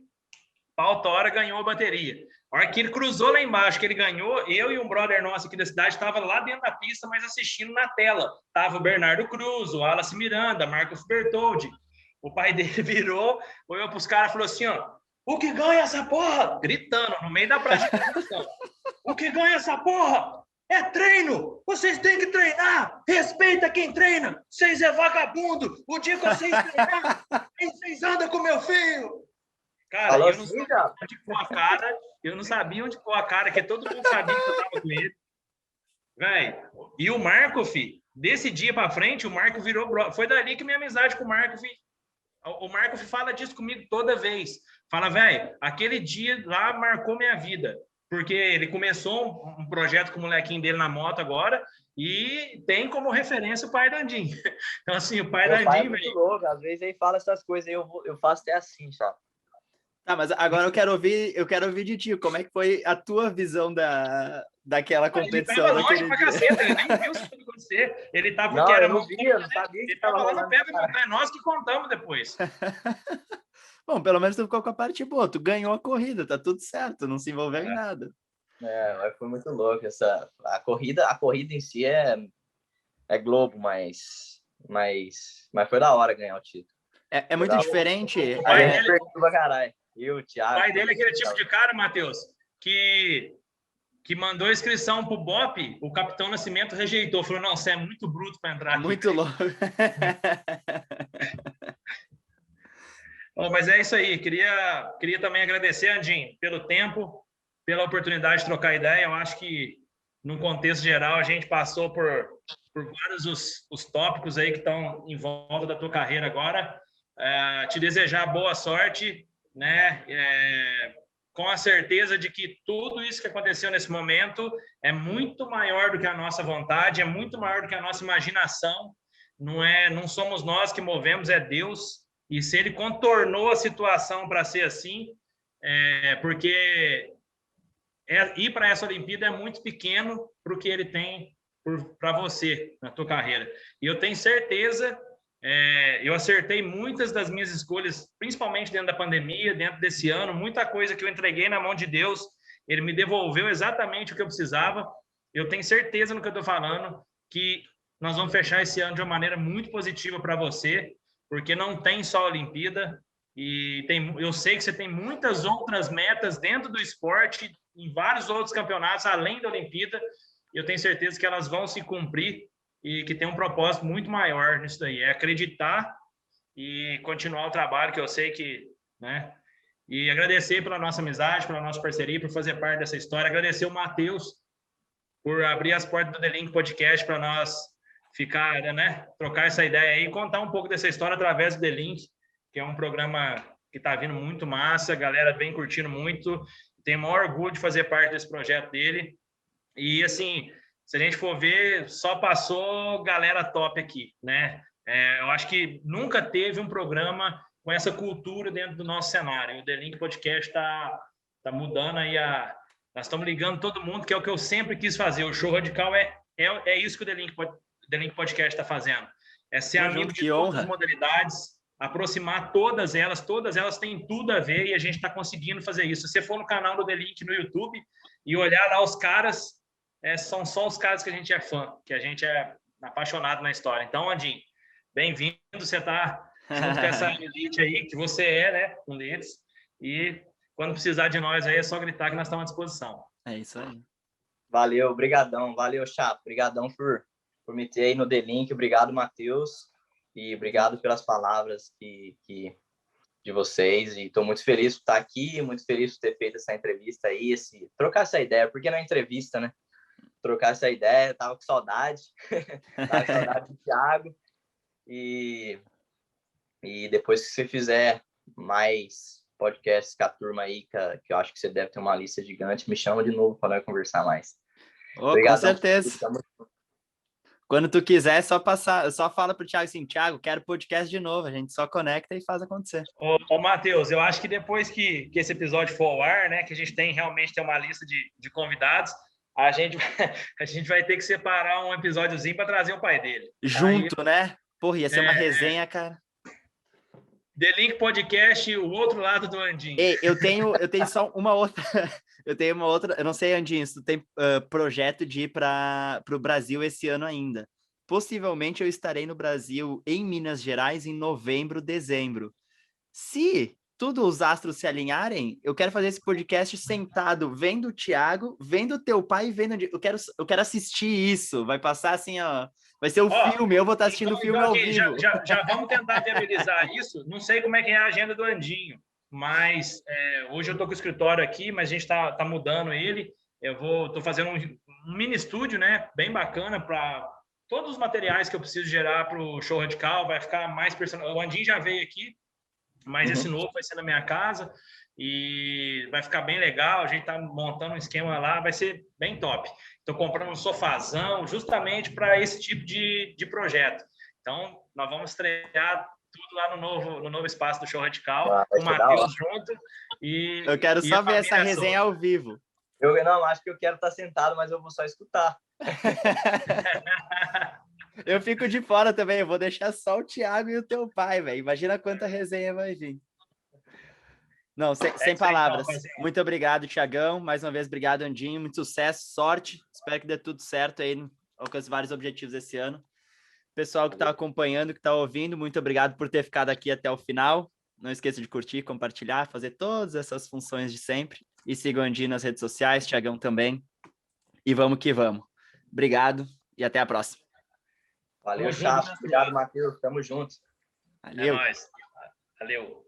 pau tora, ganhou a bateria. A hora que ele cruzou lá embaixo, que ele ganhou, eu e um brother nosso aqui da cidade estava lá dentro da pista, mas assistindo na tela. Tava o Bernardo Cruz, o Wallace Miranda, Marcos Bertoldi. O pai dele virou, olhou para os caras e falou assim, ó, o que ganha essa porra? Gritando, no meio da praça. O que ganha essa porra é treino. Vocês têm que treinar. Respeita quem treina. Vocês é vagabundo. O dia que vocês treinar, vocês andam com meu filho. Cara, eu não sabia onde pôr a cara. Eu não sabia onde pôr a cara, que todo mundo sabia que eu tava com ele. Véi, e o Marco, fi, desse dia pra frente, o Marco virou... Foi dali que minha amizade com o Marco, fi. O Marco fala disso comigo toda vez. Fala, velho, aquele dia lá marcou minha vida. Porque ele começou um projeto com o molequinho dele na moto agora e tem como referência o pai do Andinho. Então, assim, o pai do Andinho... É muito louco, às vezes ele fala essas coisas e eu faço até assim, sabe? Tá, mas agora eu quero ouvir de ti, como é que foi a tua visão daquela competição? Ele tava longe pra caceta, ele nem viu isso acontecer. Ele tava... Não, eu não vi, eu não sabia que ele tava lá no pé do meu pé, nós que contamos depois. Bom, pelo menos tu ficou com a parte boa, tu ganhou a corrida, tá tudo certo, não se envolveu em nada. Mas foi muito louco a corrida em si é Globo, mas foi da hora ganhar o título. É muito diferente. O pai dele, caralho. E o Thiago. O pai dele é aquele tipo de cara, Matheus, que mandou inscrição pro BOP, o Capitão Nascimento rejeitou, falou, não, você é muito bruto para entrar aqui. Muito louco. Oh, mas é isso aí, queria também agradecer, Andinho, pelo tempo, pela oportunidade de trocar ideia. Eu acho que, num contexto geral, a gente passou por vários os tópicos aí que estão em volta da tua carreira agora. Te desejar boa sorte, né? Com a certeza de que tudo isso que aconteceu nesse momento é muito maior do que a nossa vontade, é muito maior do que a nossa imaginação. Não somos nós que movemos, é Deus. E se ele contornou a situação para ser assim, porque ir para essa Olimpíada é muito pequeno para o que ele tem para você na tua carreira. E eu tenho certeza, eu acertei muitas das minhas escolhas, principalmente dentro da pandemia, dentro desse ano, muita coisa que eu entreguei na mão de Deus, ele me devolveu exatamente o que eu precisava. Eu tenho certeza no que eu estou falando, que nós vamos fechar esse ano de uma maneira muito positiva para você, porque não tem só a Olimpíada, e eu sei que você tem muitas outras metas dentro do esporte, em vários outros campeonatos, além da Olimpíada, e eu tenho certeza que elas vão se cumprir e que tem um propósito muito maior nisso daí, é acreditar e continuar o trabalho que eu sei que, né? E agradecer pela nossa amizade, pela nossa parceria, por fazer parte dessa história, agradecer o Matheus por abrir as portas do The Link Podcast para nós ficar, né, trocar essa ideia aí e contar um pouco dessa história através do The Link, que é um programa que está vindo muito massa, a galera vem curtindo muito, tenho o maior orgulho de fazer parte desse projeto dele. E, assim, se a gente for ver, só passou galera top aqui, né? Eu acho que nunca teve um programa com essa cultura dentro do nosso cenário. O The Link Podcast tá mudando aí nós estamos ligando todo mundo, que é o que eu sempre quis fazer. O Show Radical é isso que o The Link Podcast está fazendo. É ser amigo de todas as modalidades, aproximar todas elas têm tudo a ver e a gente está conseguindo fazer isso. Se você for no canal do The Link no YouTube e olhar lá os caras, são só os caras que a gente é fã, que a gente é apaixonado na história. Então, Andinho, bem-vindo, você está junto com essa elite aí, que você né, um deles, e quando precisar de nós aí, é só gritar que nós estamos à disposição. É isso aí. Valeu, brigadão, valeu, Chapo, brigadão por me ter aí no The Link, obrigado, Matheus, e obrigado pelas palavras de vocês, e estou muito feliz por estar aqui, muito feliz por ter feito essa entrevista aí, trocar essa ideia, porque não é entrevista, né? Trocar essa ideia, tava com saudade, tava com saudade do Thiago, e depois que você fizer mais podcasts com a turma aí, que eu acho que você deve ter uma lista gigante, me chama de novo para nós conversar mais. Com certeza. Quando tu quiser, só fala pro Thiago assim, Thiago, quero podcast de novo, a gente só conecta e faz acontecer. Ô Matheus, eu acho que depois que esse episódio for ao ar, né, que a gente realmente tem uma lista de convidados, a gente vai ter que separar um episódiozinho para trazer o pai dele. Junto, né? Porra, ia ser uma resenha, cara. The Link Podcast, o outro lado do Andinho. Ei, eu tenho só uma outra. Eu tenho uma outra. Eu não sei, Andinho, se tu tem projeto de ir para o Brasil esse ano ainda. Possivelmente eu estarei no Brasil, em Minas Gerais, em novembro, dezembro. Se tudo os astros se alinharem, eu quero fazer esse podcast sentado, vendo o Thiago, vendo o teu pai e vendo. Eu quero assistir isso. Vai passar assim, ó. Vai ser o filme, eu vou estar assistindo o filme ao vivo. Já vamos tentar viabilizar isso. Não sei como é que é a agenda do Andinho, mas hoje eu estou com o escritório aqui, mas a gente está mudando ele. Estou fazendo um mini estúdio, né, bem bacana para todos os materiais que eu preciso gerar para o Show Radical. Vai ficar mais personalizado. O Andinho já veio aqui, mas esse novo vai ser na minha casa e vai ficar bem legal. A gente está montando um esquema lá, vai ser bem top. Estou comprando um sofazão justamente para esse tipo de projeto. Então, nós vamos estrear tudo lá no novo espaço do Show Radical, com o Matheus junto. Eu quero só ver essa resenha ao vivo. Eu não, acho que eu quero estar sentado, mas eu vou só escutar. Eu fico de fora também, eu vou deixar só o Thiago e o teu pai, velho. Imagina quanta resenha vai vir. Não, sem palavras. Muito obrigado, Thiagão. Mais uma vez, obrigado, Andinho. Muito sucesso, sorte. Espero que dê tudo certo aí, alcance vários objetivos esse ano. Pessoal que está acompanhando, que está ouvindo, muito obrigado por ter ficado aqui até o final. Não esqueça de curtir, compartilhar, fazer todas essas funções de sempre. E sigam o Andinho nas redes sociais, Thiagão também. E vamos que vamos. Obrigado e até a próxima. Valeu, Chapo. Obrigado, Matheus. Tamo junto. Valeu. É nóis. Valeu.